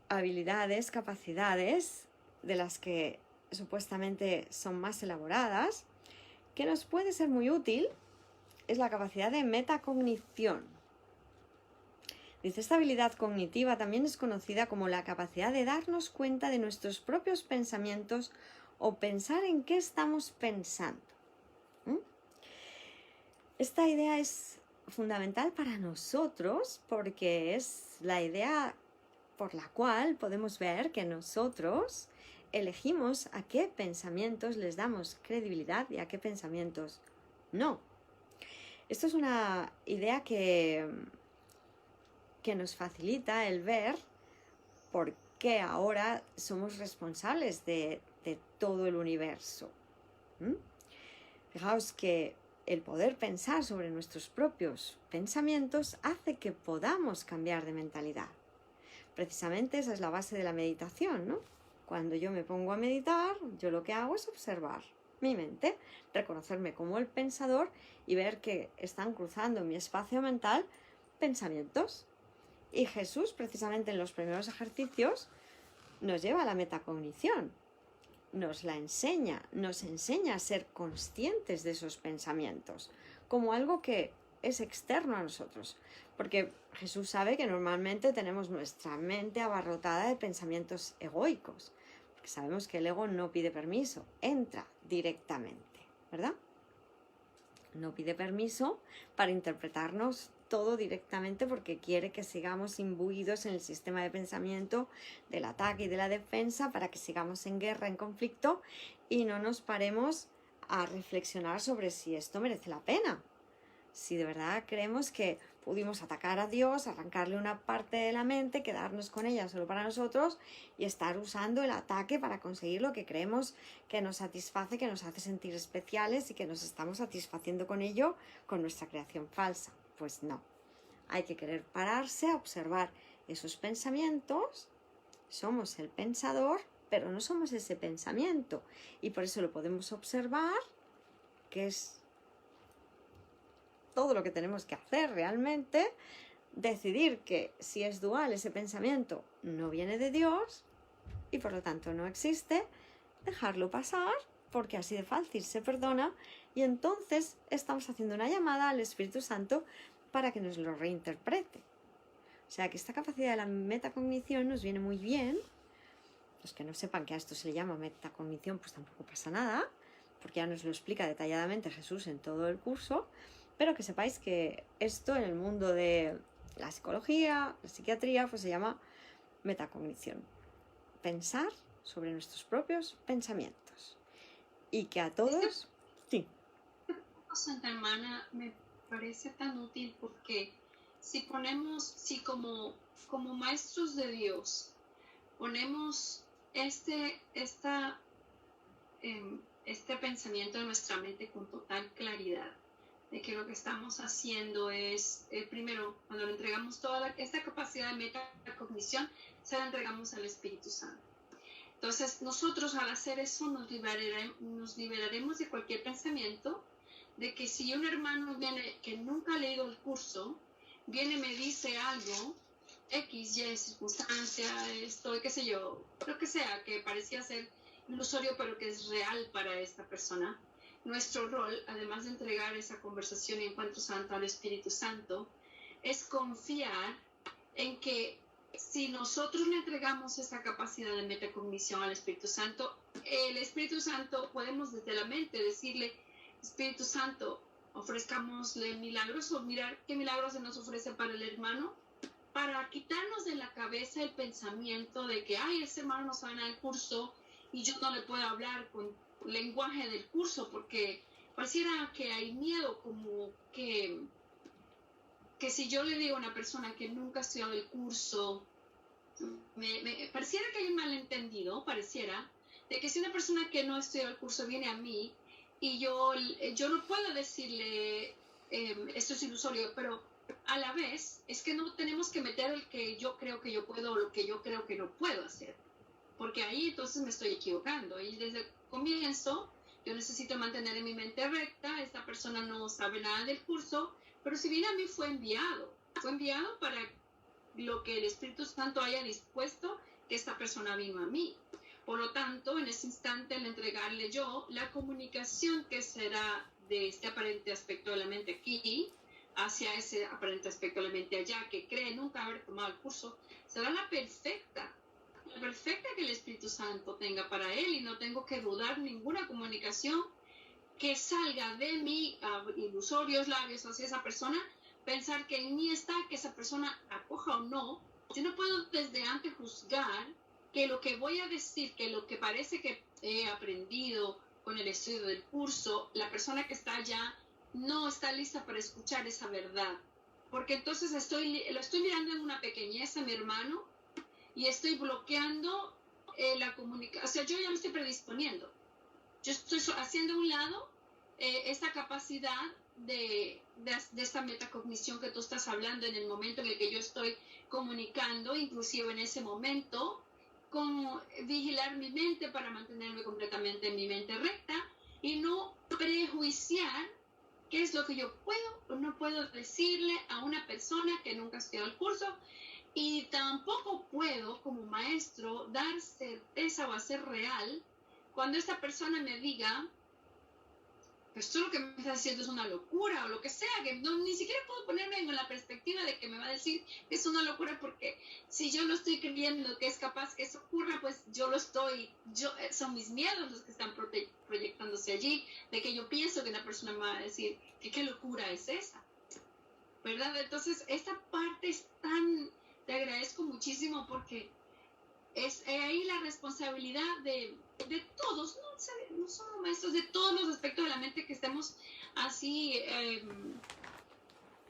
habilidades, capacidades de las que supuestamente son más elaboradas, que nos puede ser muy útil, es la capacidad de metacognición. Dice, esta habilidad cognitiva también es conocida como la capacidad de darnos cuenta de nuestros propios pensamientos o pensar en qué estamos pensando. Esta idea es fundamental para nosotros porque es la idea por la cual podemos ver que nosotros elegimos a qué pensamientos les damos credibilidad y a qué pensamientos no. Esto es una idea que nos facilita el ver por qué ahora somos responsables de todo el universo. Fijaos que el poder pensar sobre nuestros propios pensamientos hace que podamos cambiar de mentalidad. Precisamente esa es la base de la meditación, ¿no? Cuando yo me pongo a meditar, yo lo que hago es observar mi mente, reconocerme como el pensador y ver que están cruzando en mi espacio mental pensamientos. Y Jesús, precisamente en los primeros ejercicios, nos lleva a la metacognición, nos enseña a ser conscientes de esos pensamientos, como algo que es externo a nosotros. Porque Jesús sabe que normalmente tenemos nuestra mente abarrotada de pensamientos egoicos, porque sabemos que el ego no pide permiso, entra directamente, ¿verdad? No pide permiso para interpretarnos todo directamente porque quiere que sigamos imbuidos en el sistema de pensamiento del ataque y de la defensa para que sigamos en guerra, en conflicto y no nos paremos a reflexionar sobre si esto merece la pena. Si de verdad creemos que pudimos atacar a Dios, arrancarle una parte de la mente, quedarnos con ella solo para nosotros y estar usando el ataque para conseguir lo que creemos que nos satisface, que nos hace sentir especiales y que nos estamos satisfaciendo con ello, con nuestra creación falsa. Pues no, hay que querer pararse a observar esos pensamientos. Somos el pensador, pero no somos ese pensamiento y por eso lo podemos observar, que es todo lo que tenemos que hacer realmente, decidir que si es dual ese pensamiento no viene de Dios y por lo tanto no existe, dejarlo pasar porque así de fácil se perdona y entonces estamos haciendo una llamada al Espíritu Santo para que nos lo reinterprete. O sea que esta capacidad de la metacognición nos viene muy bien. Los que no sepan que a esto se le llama metacognición, pues tampoco pasa nada, porque ya nos lo explica detalladamente Jesús en todo el curso, pero que sepáis que esto en el mundo de la psicología, la psiquiatría, pues se llama metacognición. Pensar sobre nuestros propios pensamientos. Y que a todos... Sí. Santa Hermana, me parece tan útil porque si como maestros de Dios ponemos este pensamiento en nuestra mente con total claridad de que lo que estamos haciendo es, primero, cuando le entregamos toda esta capacidad de metacognición, se la entregamos al Espíritu Santo. Entonces, nosotros al hacer eso nos liberaremos de cualquier pensamiento de que si un hermano viene que nunca ha leído el curso, viene y me dice algo, X, Y, circunstancia, esto, qué sé yo, lo que sea, que parecía ser ilusorio, pero que es real para esta persona. Nuestro rol, además de entregar esa conversación y encuentro santo al Espíritu Santo, es confiar en que si nosotros le entregamos esa capacidad de metacognición al Espíritu Santo, el Espíritu Santo podemos desde la mente decirle, Espíritu Santo, ofrezcámosle milagros o mirar qué milagros se nos ofrece para el hermano, para quitarnos de la cabeza el pensamiento de que, ay, ese hermano no sabe nada del curso y yo no le puedo hablar con lenguaje del curso porque pareciera que hay miedo, como que si yo le digo a una persona que nunca ha estudiado el curso, pareciera que hay un malentendido, pareciera, de que si una persona que no estudia el curso viene a mí y yo no puedo decirle esto es ilusorio, pero a la vez es que no tenemos que meter el que yo creo que yo puedo o lo que yo creo que no puedo hacer, porque ahí entonces me estoy equivocando y desde el comienzo yo necesito mantener en mi mente recta, esta persona no sabe nada del curso, pero si viene a mí fue enviado para lo que el Espíritu Santo haya dispuesto que esta persona vino a mí. Por lo tanto, en ese instante, al entregarle yo la comunicación que será de este aparente aspecto de la mente aquí, hacia ese aparente aspecto de la mente allá, que cree nunca haber tomado el curso, será la perfecta que el Espíritu Santo tenga para él, y no tengo que dudar ninguna comunicación que salga de mis ilusorios labios hacia esa persona, pensar que en mí está que esa persona acoja o no. Yo no puedo desde antes juzgar que lo que voy a decir, que lo que parece que he aprendido con el estudio del curso, la persona que está allá no está lista para escuchar esa verdad. Porque entonces lo estoy mirando en una pequeñez a mi hermano y estoy bloqueando la comunicación. O sea, yo ya me estoy predisponiendo. Yo estoy haciendo a un lado esta capacidad de esta metacognición que tú estás hablando en el momento en el que yo estoy comunicando, inclusive en ese momento, como vigilar mi mente para mantenerme completamente en mi mente recta y no prejuiciar qué es lo que yo puedo o no puedo decirle a una persona que nunca ha estudiado el curso, y tampoco puedo como maestro dar certeza o hacer real cuando esta persona me diga pues esto lo que me está diciendo es una locura o lo que sea, que no, ni siquiera puedo ponerme en la perspectiva de que me va a decir que es una locura, porque si yo lo estoy creyendo que es capaz que eso ocurra, pues son mis miedos los que están proyectándose allí, de que yo pienso que una persona me va a decir que qué locura es esa, ¿verdad? Entonces esta parte es te agradezco muchísimo, porque es ahí la responsabilidad de todos, no solo maestros, de todos los aspectos de la mente, que estemos así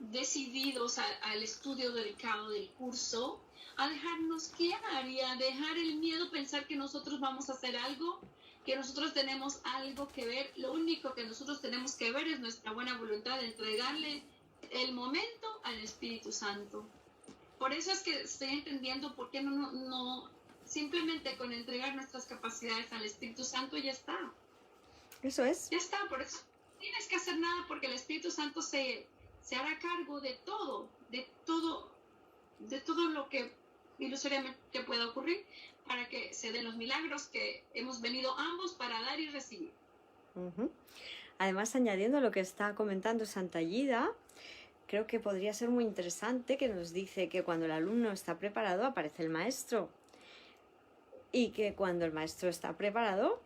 decididos al estudio dedicado del curso, a dejarnos guiar y a dejar el miedo, pensar que nosotros vamos a hacer algo, que nosotros tenemos algo que ver. Lo único que nosotros tenemos que ver es nuestra buena voluntad de entregarle el momento al Espíritu Santo. Por eso es que estoy entendiendo por qué no simplemente con entregar nuestras capacidades al Espíritu Santo ya está. Eso es. Ya está, por eso no tienes que hacer nada, porque el Espíritu Santo se hará cargo de todo lo que ilusoriamente pueda ocurrir, para que se den los milagros que hemos venido ambos para dar y recibir. Uh-huh. Además, añadiendo lo que está comentando Santa Yida, creo que podría ser muy interesante, que nos dice que cuando el alumno está preparado aparece el maestro, y que cuando el maestro está preparado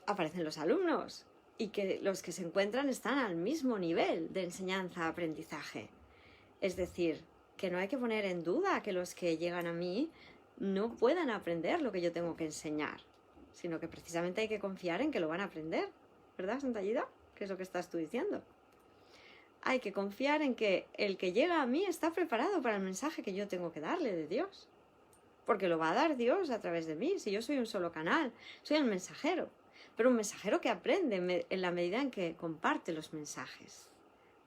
aparecen los alumnos, y que los que se encuentran están al mismo nivel de enseñanza-aprendizaje. Es decir, que no hay que poner en duda que los que llegan a mí no puedan aprender lo que yo tengo que enseñar, sino que precisamente hay que confiar en que lo van a aprender. ¿Verdad, Santa Yida? ¿Qué es lo que estás tú diciendo? Hay que confiar en que el que llega a mí está preparado para el mensaje que yo tengo que darle de Dios. Porque lo va a dar Dios a través de mí, si yo soy un solo canal, soy el mensajero. Pero un mensajero que aprende en la medida en que comparte los mensajes.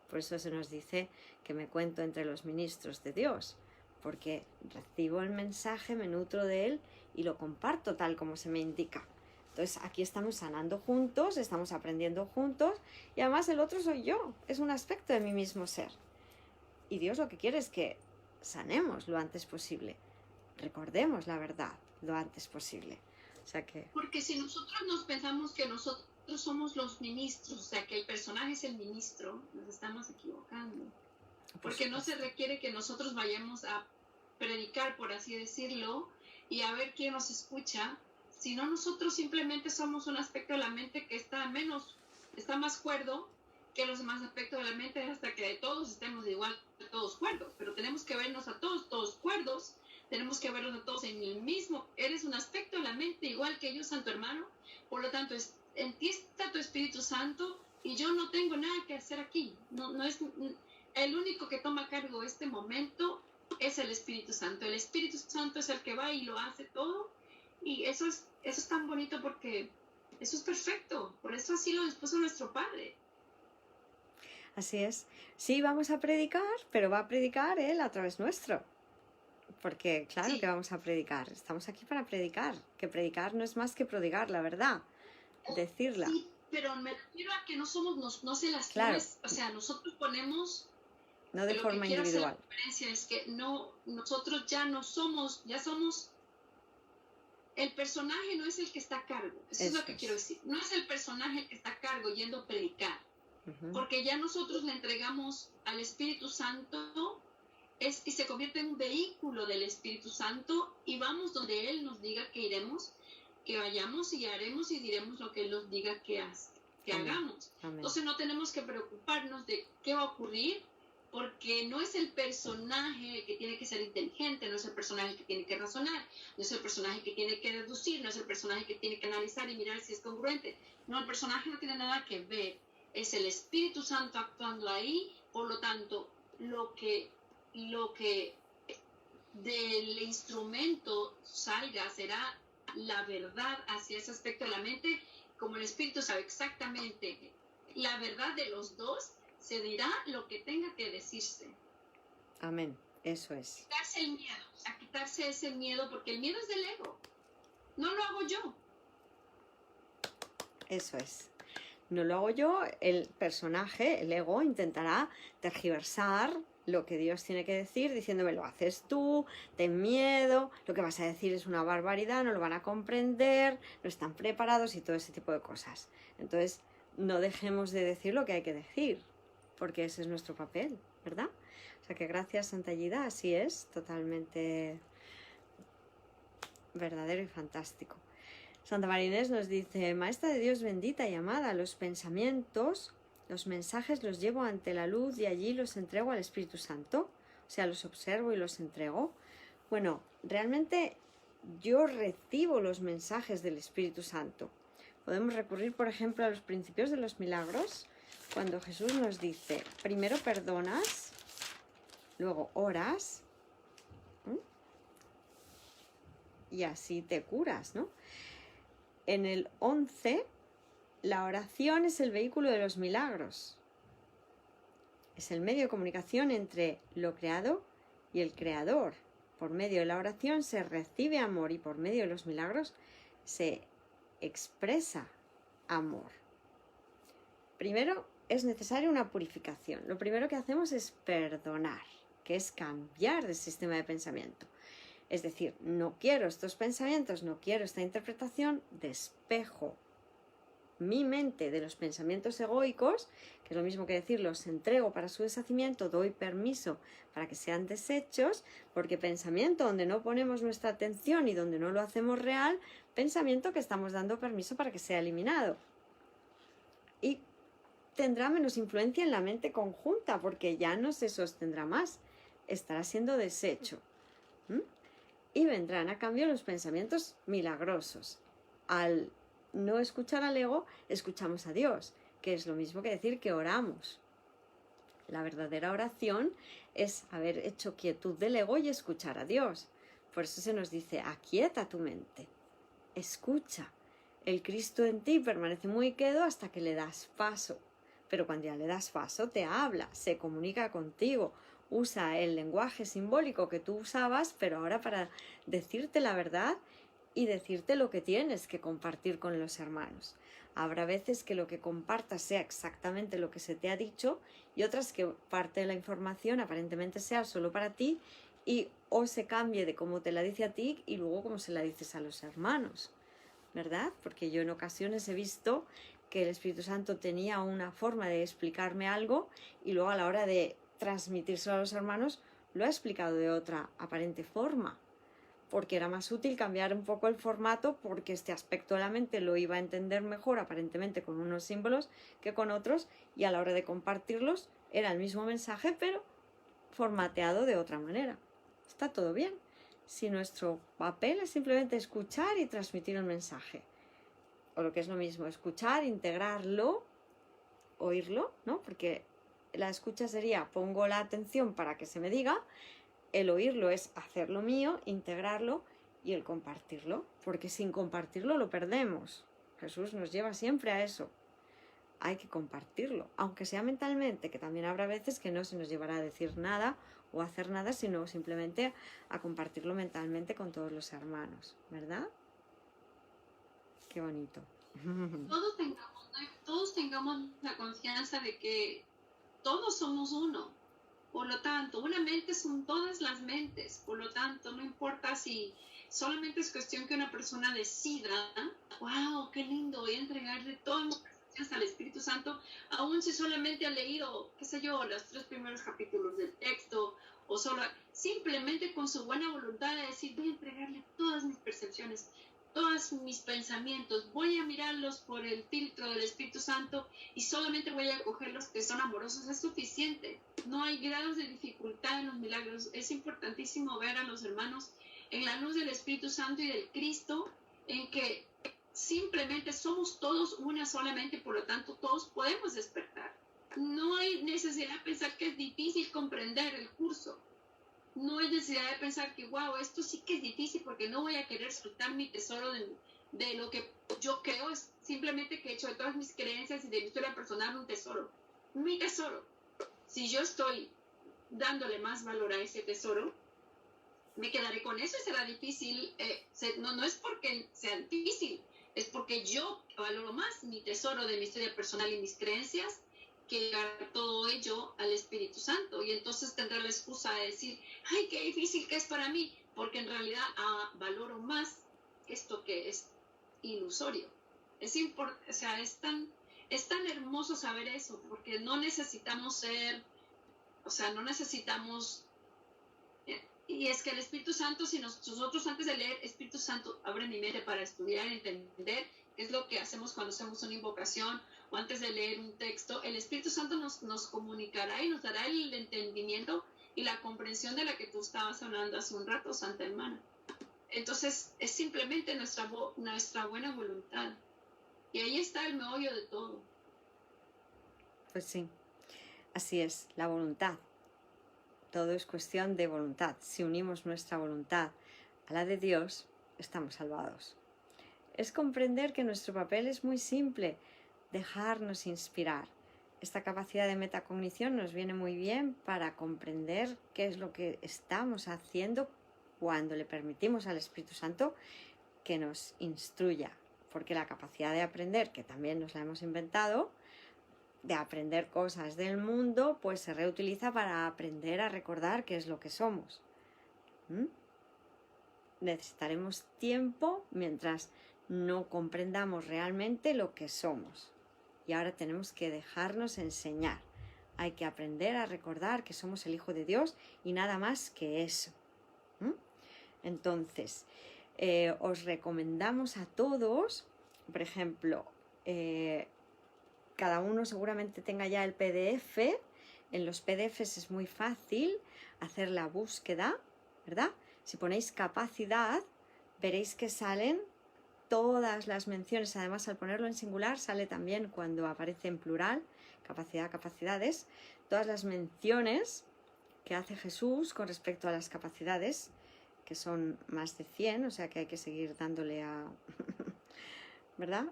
Por eso se nos dice que me cuento entre los ministros de Dios, porque recibo el mensaje, me nutro de él y lo comparto tal como se me indica. Entonces aquí estamos sanando juntos, estamos aprendiendo juntos, y además el otro soy yo, es un aspecto de mi mismo ser. Y Dios lo que quiere es que sanemos lo antes posible, recordemos la verdad lo antes posible. O sea que... Porque si nosotros nos pensamos que nosotros somos los ministros, o sea, que el personaje es el ministro, nos estamos equivocando. Porque no se requiere que nosotros vayamos a predicar, por así decirlo, y a ver quién nos escucha, sino nosotros simplemente somos un aspecto de la mente que está más cuerdo que los demás aspectos de la mente, hasta que todos estemos igual, todos cuerdos. Pero tenemos que vernos a todos cuerdos. Tenemos que verlos a todos en el mismo. Eres un aspecto de la mente igual que yo, santo hermano. Por lo tanto, en ti está tu Espíritu Santo y yo no tengo nada que hacer aquí. No es el único que toma cargo este momento es el Espíritu Santo. El Espíritu Santo es el que va y lo hace todo. Y eso es tan bonito porque eso es perfecto. Por eso así lo dispuso nuestro Padre. Así es. Sí, vamos a predicar, pero va a predicar Él a través nuestro. Porque claro Sí. que vamos a predicar. Estamos aquí para predicar. Que predicar no es más que prodigar la verdad. Decirla. Sí, pero me refiero a que no somos, no se las Claro. o sea, nosotros ponemos, No de lo forma que quiero hacer la individual. diferencia es que no, nosotros ya no somos, ya somos, el personaje no es el que está a cargo, eso es lo que quiero decir, no es el personaje el que está a cargo yendo a predicar, porque ya nosotros le entregamos al Espíritu Santo y se convierte en un vehículo del Espíritu Santo y vamos donde Él nos diga que iremos, que vayamos y haremos y diremos lo que Él nos diga que hagamos. Amén. Entonces no tenemos que preocuparnos de qué va a ocurrir, porque no es el personaje el que tiene que ser inteligente, no es el personaje el que tiene que razonar, no es el personaje que tiene que deducir, no es el personaje que tiene que analizar y mirar si es congruente. No, el personaje no tiene nada que ver, es el Espíritu Santo actuando ahí, por lo tanto, lo que del instrumento salga será la verdad hacia ese aspecto de la mente, como el Espíritu sabe exactamente la verdad de los dos, se dirá lo que tenga que decirse. Amén, eso es. Quitarse el miedo, a quitarse ese miedo, porque el miedo es del ego, no lo hago yo. Eso es. No lo hago yo, el personaje, el ego, intentará tergiversar lo que Dios tiene que decir, diciéndome, lo haces tú, ten miedo, lo que vas a decir es una barbaridad, no lo van a comprender, no están preparados y todo ese tipo de cosas. Entonces, no dejemos de decir lo que hay que decir, porque ese es nuestro papel, ¿verdad? O sea que gracias, Santa Gida, así es, totalmente verdadero y fantástico. Santa María Inés nos dice, Maestra de Dios bendita y amada, los pensamientos, los mensajes los llevo ante la luz y allí los entrego al Espíritu Santo, o sea, los observo y los entrego. Bueno, realmente yo recibo los mensajes del Espíritu Santo. Podemos recurrir, por ejemplo, a los principios de los milagros, cuando Jesús nos dice, primero perdonas, luego oras, y así te curas, ¿no? En el 11, la oración es el vehículo de los milagros. Es el medio de comunicación entre lo creado y el creador. Por medio de la oración se recibe amor y por medio de los milagros se expresa amor. Primero es necesaria una purificación. Lo primero que hacemos es perdonar, que es cambiar de sistema de pensamiento. Es decir, no quiero estos pensamientos, no quiero esta interpretación, despejo mi mente de los pensamientos egoicos, que es lo mismo que decir, los entrego para su deshacimiento, doy permiso para que sean deshechos, porque pensamiento donde no ponemos nuestra atención y donde no lo hacemos real, pensamiento que estamos dando permiso para que sea eliminado. Y tendrá menos influencia en la mente conjunta, porque ya no se sostendrá más, estará siendo deshecho. Y vendrán a cambio los pensamientos milagrosos. Al no escuchar al ego, escuchamos a Dios, que es lo mismo que decir que oramos. La verdadera oración es haber hecho quietud del ego y escuchar a Dios. Por eso se nos dice, aquieta tu mente, escucha. El Cristo en ti permanece muy quedo hasta que le das paso. Pero cuando ya le das paso, te habla, se comunica contigo, usa el lenguaje simbólico que tú usabas, pero ahora para decirte la verdad y decirte lo que tienes que compartir con los hermanos. Habrá veces que lo que compartas sea exactamente lo que se te ha dicho y otras que parte de la información aparentemente sea solo para ti y o se cambie de cómo te la dice a ti y luego cómo se la dices a los hermanos, ¿verdad? Porque yo en ocasiones he visto que el Espíritu Santo tenía una forma de explicarme algo y luego a la hora de transmitírselo a los hermanos lo ha explicado de otra aparente forma, porque era más útil cambiar un poco el formato porque este aspecto de la mente lo iba a entender mejor aparentemente con unos símbolos que con otros y a la hora de compartirlos era el mismo mensaje pero formateado de otra manera. Está todo bien si nuestro papel es simplemente escuchar y transmitir el mensaje, o lo que es lo mismo, escuchar, integrarlo, oírlo, ¿no? Porque la escucha sería pongo la atención para que se me diga, el oírlo es hacerlo mío, integrarlo y el compartirlo, porque sin compartirlo lo perdemos. Jesús nos lleva siempre a eso. Hay que compartirlo, aunque sea mentalmente, que también habrá veces que no se nos llevará a decir nada o a hacer nada, sino simplemente a compartirlo mentalmente con todos los hermanos, ¿verdad? Qué bonito. Todos tengamos la confianza de que todos somos uno. Por lo tanto, una mente son todas las mentes. Por lo tanto, no importa si solamente es cuestión que una persona decida, wow, qué lindo, voy a entregarle todas mis percepciones al Espíritu Santo, aun si solamente ha leído, qué sé yo, los 3 primeros capítulos del texto, o solo, simplemente con su buena voluntad de decir, voy a entregarle todas mis percepciones, todos mis pensamientos, voy a mirarlos por el filtro del Espíritu Santo y solamente voy a coger los que son amorosos, es suficiente. No hay grados de dificultad en los milagros. Es importantísimo ver a los hermanos en la luz del Espíritu Santo y del Cristo, en que simplemente somos todos una solamente, por lo tanto todos podemos despertar. No hay necesidad de pensar que es difícil comprender el curso. No hay necesidad de pensar que, wow, esto sí que es difícil porque no voy a querer soltar mi tesoro de lo que yo creo. Es simplemente que he hecho de todas mis creencias y de mi historia personal un tesoro. Mi tesoro. Si yo estoy dándole más valor a ese tesoro, me quedaré con eso y será difícil. No es porque sea difícil, es porque yo valoro más mi tesoro de mi historia personal y mis creencias que dar todo ello al Espíritu Santo. Y entonces tendré la excusa de decir, ay, qué difícil que es para mí, porque en realidad valoro más esto que es ilusorio. O sea, es tan hermoso saber eso, porque no necesitamos no necesitamos. Y es que el Espíritu Santo, si nosotros antes de leer, Espíritu Santo, abre mi mente para estudiar, entender qué es lo que hacemos cuando hacemos una invocación o antes de leer un texto, el Espíritu Santo nos comunicará y nos dará el entendimiento y la comprensión de la que tú estabas hablando hace un rato, Santa Hermana. Entonces, es simplemente nuestra buena voluntad. Y ahí está el meollo de todo. Pues sí, así es, la voluntad. Todo es cuestión de voluntad. Si unimos nuestra voluntad a la de Dios, estamos salvados. Es comprender que nuestro papel es muy simple, dejarnos inspirar. Esta capacidad de metacognición nos viene muy bien para comprender qué es lo que estamos haciendo cuando le permitimos al Espíritu Santo que nos instruya. Porque la capacidad de aprender, que también nos la hemos inventado, de aprender cosas del mundo, pues se reutiliza para aprender a recordar qué es lo que somos. Necesitaremos tiempo mientras no comprendamos realmente lo que somos. Y ahora tenemos que dejarnos enseñar. Hay que aprender a recordar que somos el Hijo de Dios y nada más que eso. Entonces, os recomendamos a todos, por ejemplo, cada uno seguramente tenga ya el PDF. En los PDFs es muy fácil hacer la búsqueda, ¿verdad? Si ponéis capacidad, veréis que salen todas las menciones. Además, al ponerlo en singular, sale también cuando aparece en plural, capacidad, capacidades, todas las menciones que hace Jesús con respecto a las capacidades, que son más de 100, o sea que hay que seguir dándole a... ¿verdad?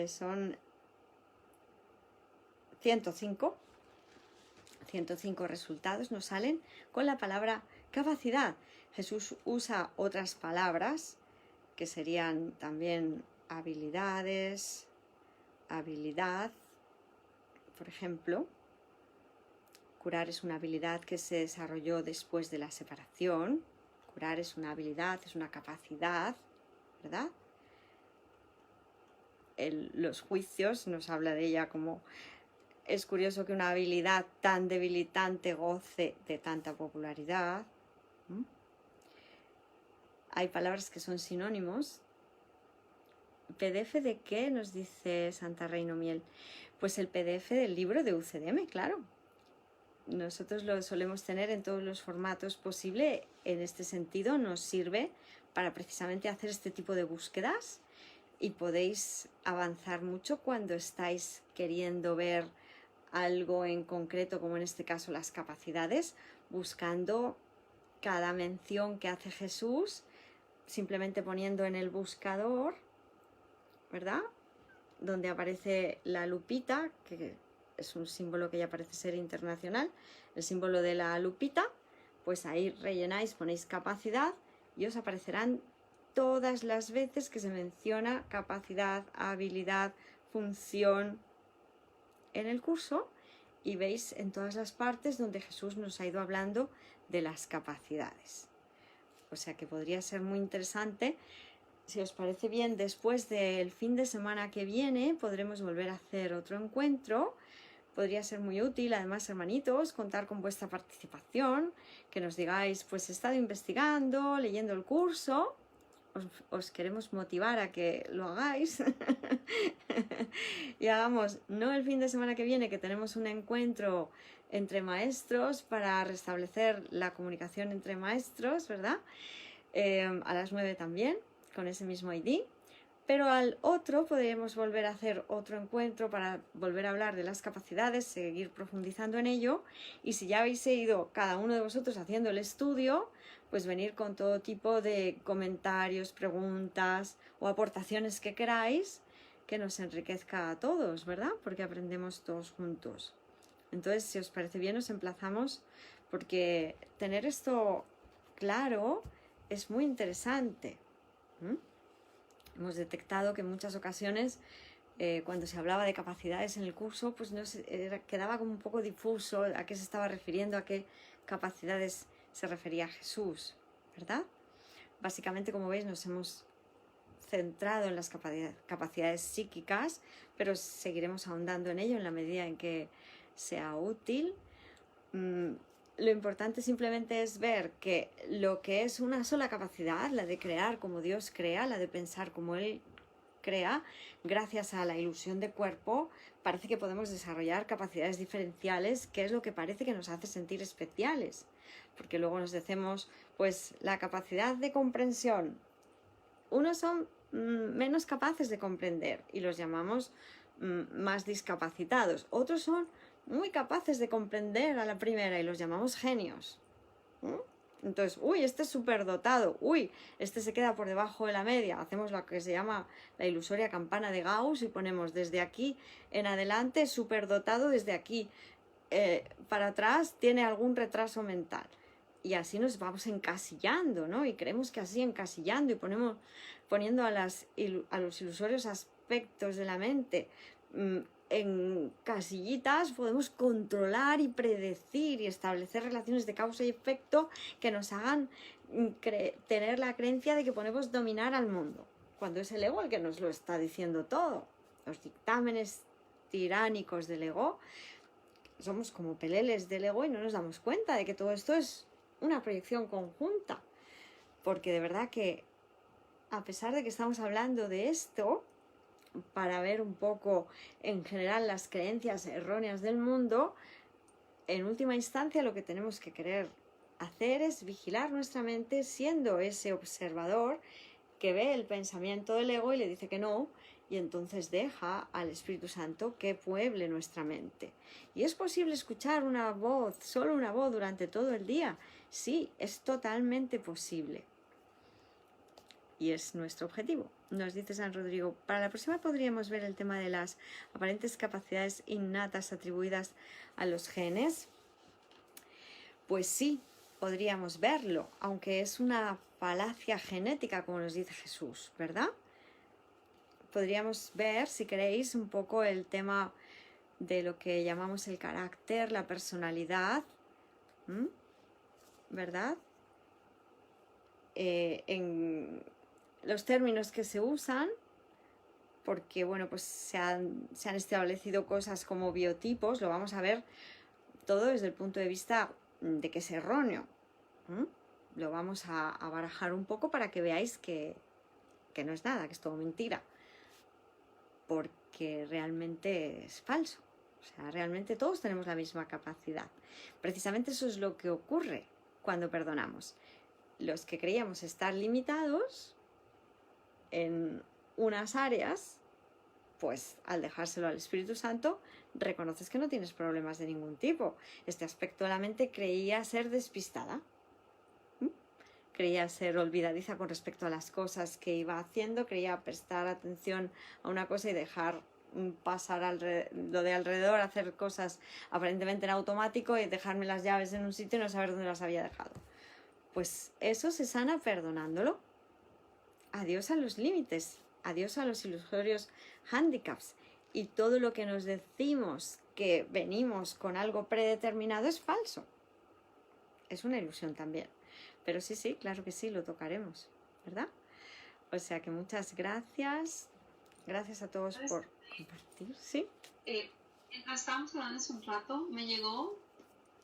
Son 105 resultados nos salen con la palabra capacidad. Jesús usa otras palabras que serían también habilidades, habilidad, por ejemplo. Curar es una habilidad que se desarrolló después de la separación. Curar es una habilidad, es una capacidad, ¿verdad? Los juicios nos habla de ella como... Es curioso que una habilidad tan debilitante goce de tanta popularidad. Hay palabras que son sinónimos. ¿PDF de qué? Nos dice Santa Reino Miel. Pues el PDF del libro de UCDM, claro. Nosotros lo solemos tener en todos los formatos posible. En este sentido nos sirve para precisamente hacer este tipo de búsquedas y podéis avanzar mucho cuando estáis queriendo ver algo en concreto, como en este caso las capacidades, buscando cada mención que hace Jesús, simplemente poniendo en el buscador, ¿verdad? Donde aparece la lupita, que es un símbolo que ya parece ser internacional, el símbolo de la lupita, pues ahí rellenáis, ponéis capacidad y os aparecerán todas las veces que se menciona capacidad, habilidad, función en el curso, y veis en todas las partes donde Jesús nos ha ido hablando de las capacidades. O sea que podría ser muy interesante. Si os parece bien, después del fin de semana que viene podremos volver a hacer otro encuentro. Podría ser muy útil, además, hermanitos, contar con vuestra participación, que nos digáis, pues he estado investigando, leyendo el curso. Os queremos motivar a que lo hagáis y hagamos, no el fin de semana que viene, que tenemos un encuentro entre maestros para restablecer la comunicación entre maestros, ¿verdad? A las 9 también, con ese mismo ID, pero al otro podríamos volver a hacer otro encuentro para volver a hablar de las capacidades, seguir profundizando en ello, y si ya habéis ido cada uno de vosotros haciendo el estudio, pues venir con todo tipo de comentarios, preguntas o aportaciones que queráis, que nos enriquezca a todos, ¿verdad? Porque aprendemos todos juntos. Entonces, si os parece bien, os emplazamos, porque tener esto claro es muy interesante. Hemos detectado que en muchas ocasiones, cuando se hablaba de capacidades en el curso, pues quedaba como un poco difuso a qué se estaba refiriendo, a qué capacidades se refería Jesús, ¿verdad? Básicamente, como veis, nos hemos centrado en las capacidades psíquicas, pero seguiremos ahondando en ello en la medida en que sea útil. Lo importante simplemente es ver que lo que es una sola capacidad, la de crear como Dios crea, la de pensar como Él crea, gracias a la ilusión de cuerpo, parece que podemos desarrollar capacidades diferenciales, que es lo que parece que nos hace sentir especiales. Porque luego nos decimos, pues la capacidad de comprensión. Unos son menos capaces de comprender y los llamamos más discapacitados. Otros son muy capaces de comprender a la primera y los llamamos genios. Entonces, uy, este es superdotado, uy, este se queda por debajo de la media. Hacemos lo que se llama la ilusoria campana de Gauss y ponemos desde aquí en adelante superdotado, desde aquí para atrás tiene algún retraso mental. Y así nos vamos encasillando, ¿no? Y creemos que así encasillando y poniendo a los ilusorios aspectos de la mente en casillitas, podemos controlar y predecir y establecer relaciones de causa y efecto que nos hagan tener la creencia de que podemos dominar al mundo, cuando es el ego el que nos lo está diciendo todo. Los dictámenes tiránicos del ego, somos como peleles del ego y no nos damos cuenta de que todo esto es una proyección conjunta, porque de verdad que a pesar de que estamos hablando de esto para ver un poco en general las creencias erróneas del mundo, en última instancia lo que tenemos que querer hacer es vigilar nuestra mente siendo ese observador que ve el pensamiento del ego y le dice que no, y entonces deja al Espíritu Santo que pueble nuestra mente. ¿Y es posible escuchar una voz, solo una voz, durante todo el día? Sí, es totalmente posible. Y es nuestro objetivo. Nos dice San Rodrigo, para la próxima podríamos ver el tema de las aparentes capacidades innatas atribuidas a los genes. Pues sí, podríamos verlo, aunque es una falacia genética, como nos dice Jesús, ¿verdad? Podríamos ver, si queréis, un poco el tema de lo que llamamos el carácter, la personalidad, ¿verdad? En los términos que se usan, porque bueno, pues se han establecido cosas como biotipos, lo vamos a ver todo desde el punto de vista de que es erróneo. Lo vamos a barajar un poco para que veáis que no es nada, que es todo mentira, porque realmente es falso. O sea, realmente todos tenemos la misma capacidad. Precisamente eso es lo que ocurre cuando perdonamos. Los que creíamos estar limitados en unas áreas, pues al dejárselo al Espíritu Santo, reconoces que no tienes problemas de ningún tipo. Este aspecto de la mente creía ser despistada. creía ser olvidadiza con respecto a las cosas que iba haciendo, creía prestar atención a una cosa y dejar pasar lo de alrededor, hacer cosas aparentemente en automático y dejarme las llaves en un sitio y no saber dónde las había dejado. Pues eso se sana perdonándolo. Adiós a los límites, adiós a los ilusorios handicaps. Y todo lo que nos decimos que venimos con algo predeterminado es falso. Es una ilusión también. Pero sí, claro que sí, lo tocaremos, ¿verdad? O sea que muchas gracias. Gracias a todos por compartir, ¿sí? Mientras estábamos hablando hace un rato, me llegó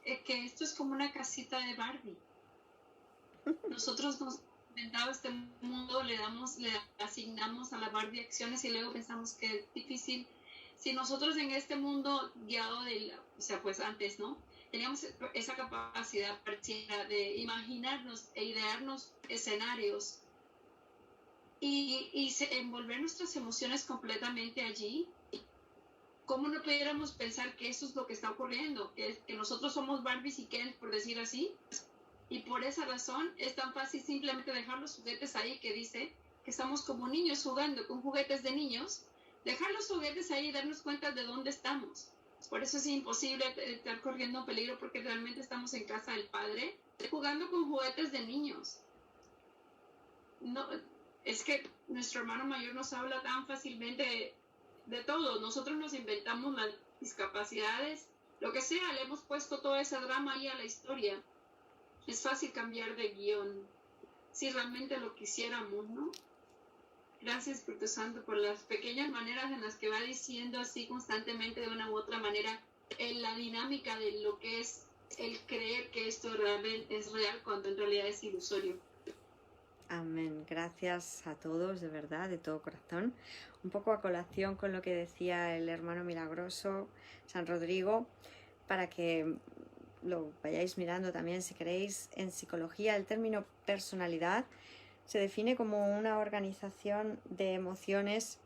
que esto es como una casita de Barbie. Nosotros nos inventamos este mundo, le asignamos a la Barbie acciones y luego pensamos que es difícil. Si nosotros en este mundo guiado pues antes, ¿no? Teníamos esa capacidad de imaginarnos e idearnos escenarios y envolver nuestras emociones completamente allí. ¿Cómo no pudiéramos pensar que eso es lo que está ocurriendo? Que nosotros somos Barbies y Ken, por decir así. Y por esa razón es tan fácil simplemente dejar los juguetes ahí, que dice que estamos como niños jugando con juguetes de niños. Dejar los juguetes ahí y darnos cuenta de dónde estamos. Por eso es imposible estar corriendo peligro, porque realmente estamos en casa del Padre jugando con juguetes de niños. No, es que nuestro hermano mayor nos habla tan fácilmente de todo. Nosotros nos inventamos las discapacidades, lo que sea, le hemos puesto toda esa drama ahí a la historia. Es fácil cambiar de guión si realmente lo quisiéramos, ¿no? Gracias, Espíritu Santo, por las pequeñas maneras en las que va diciendo así constantemente de una u otra manera en la dinámica de lo que es el creer que esto realmente es real cuando en realidad es ilusorio. Amén. Gracias a todos, de verdad, de todo corazón. Un poco a colación con lo que decía el hermano milagroso San Rodrigo, para que lo vayáis mirando también si queréis. En psicología el término personalidad se define como una organización de emociones,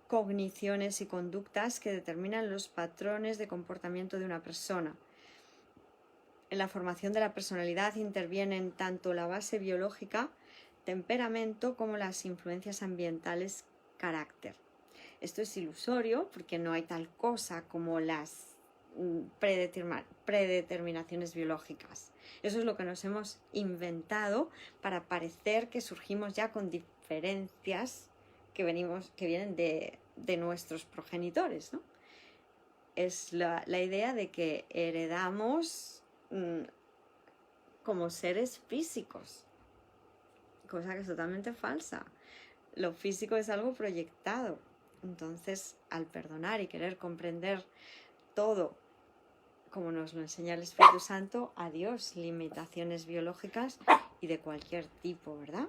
cogniciones y conductas que determinan los patrones de comportamiento de una persona. En la formación de la personalidad intervienen tanto la base biológica, temperamento, como las influencias ambientales, carácter. Esto es ilusorio porque no hay tal cosa como las predeterminaciones biológicas. Eso es lo que nos hemos inventado para parecer que surgimos ya con diferencias que vienen de nuestros progenitores, ¿no? Es la idea de que heredamos como seres físicos, cosa que es totalmente falsa. Lo físico es algo proyectado. Entonces, al perdonar y querer comprender todo como nos lo enseña el Espíritu Santo, adiós limitaciones biológicas y de cualquier tipo, ¿verdad?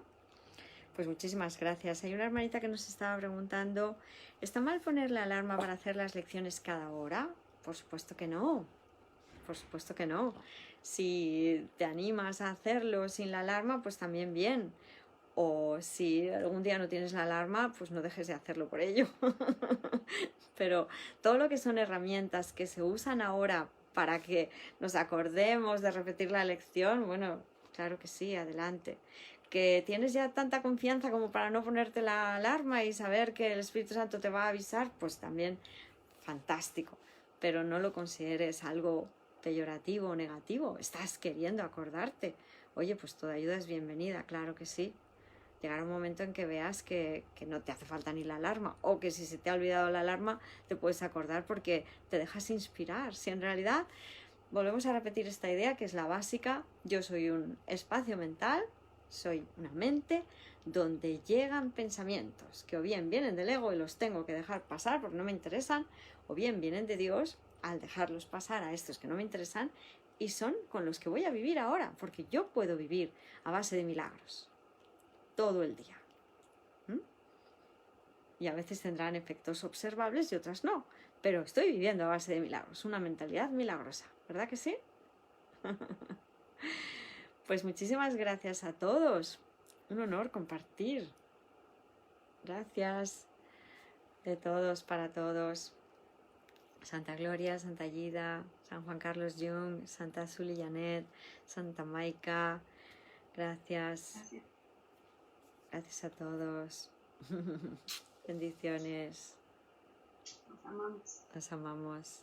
Pues muchísimas gracias. Hay una hermanita que nos estaba preguntando, ¿está mal poner la alarma para hacer las lecciones cada hora? Por supuesto que no. Por supuesto que no. Si te animas a hacerlo sin la alarma, pues también bien. O si algún día no tienes la alarma, pues no dejes de hacerlo por ello. Pero todo lo que son herramientas que se usan ahora para que nos acordemos de repetir la lección, bueno, claro que sí, adelante. Que tienes ya tanta confianza como para no ponerte la alarma y saber que el Espíritu Santo te va a avisar, pues también fantástico. Pero no lo consideres algo peyorativo o negativo. Estás queriendo acordarte. Oye, pues toda ayuda es bienvenida, claro que sí. Llegará un momento en que veas que no te hace falta ni la alarma, o que si se te ha olvidado la alarma te puedes acordar porque te dejas inspirar. Si en realidad volvemos a repetir esta idea que es la básica, yo soy un espacio mental, soy una mente donde llegan pensamientos que o bien vienen del ego y los tengo que dejar pasar porque no me interesan, o bien vienen de Dios al dejarlos pasar a estos que no me interesan y son con los que voy a vivir ahora, porque yo puedo vivir a base de milagros todo el día. Y a veces tendrán efectos observables y otras no, pero estoy viviendo a base de milagros, una mentalidad milagrosa, ¿verdad que sí? Pues muchísimas gracias a todos, un honor compartir. Gracias de todos para todos. Santa Gloria, Santa Gida, San Juan Carlos Jung, Santa Zuli Janet, Santa Maika, Gracias. Gracias. Gracias a todos. Bendiciones. Nos amamos. Los amamos.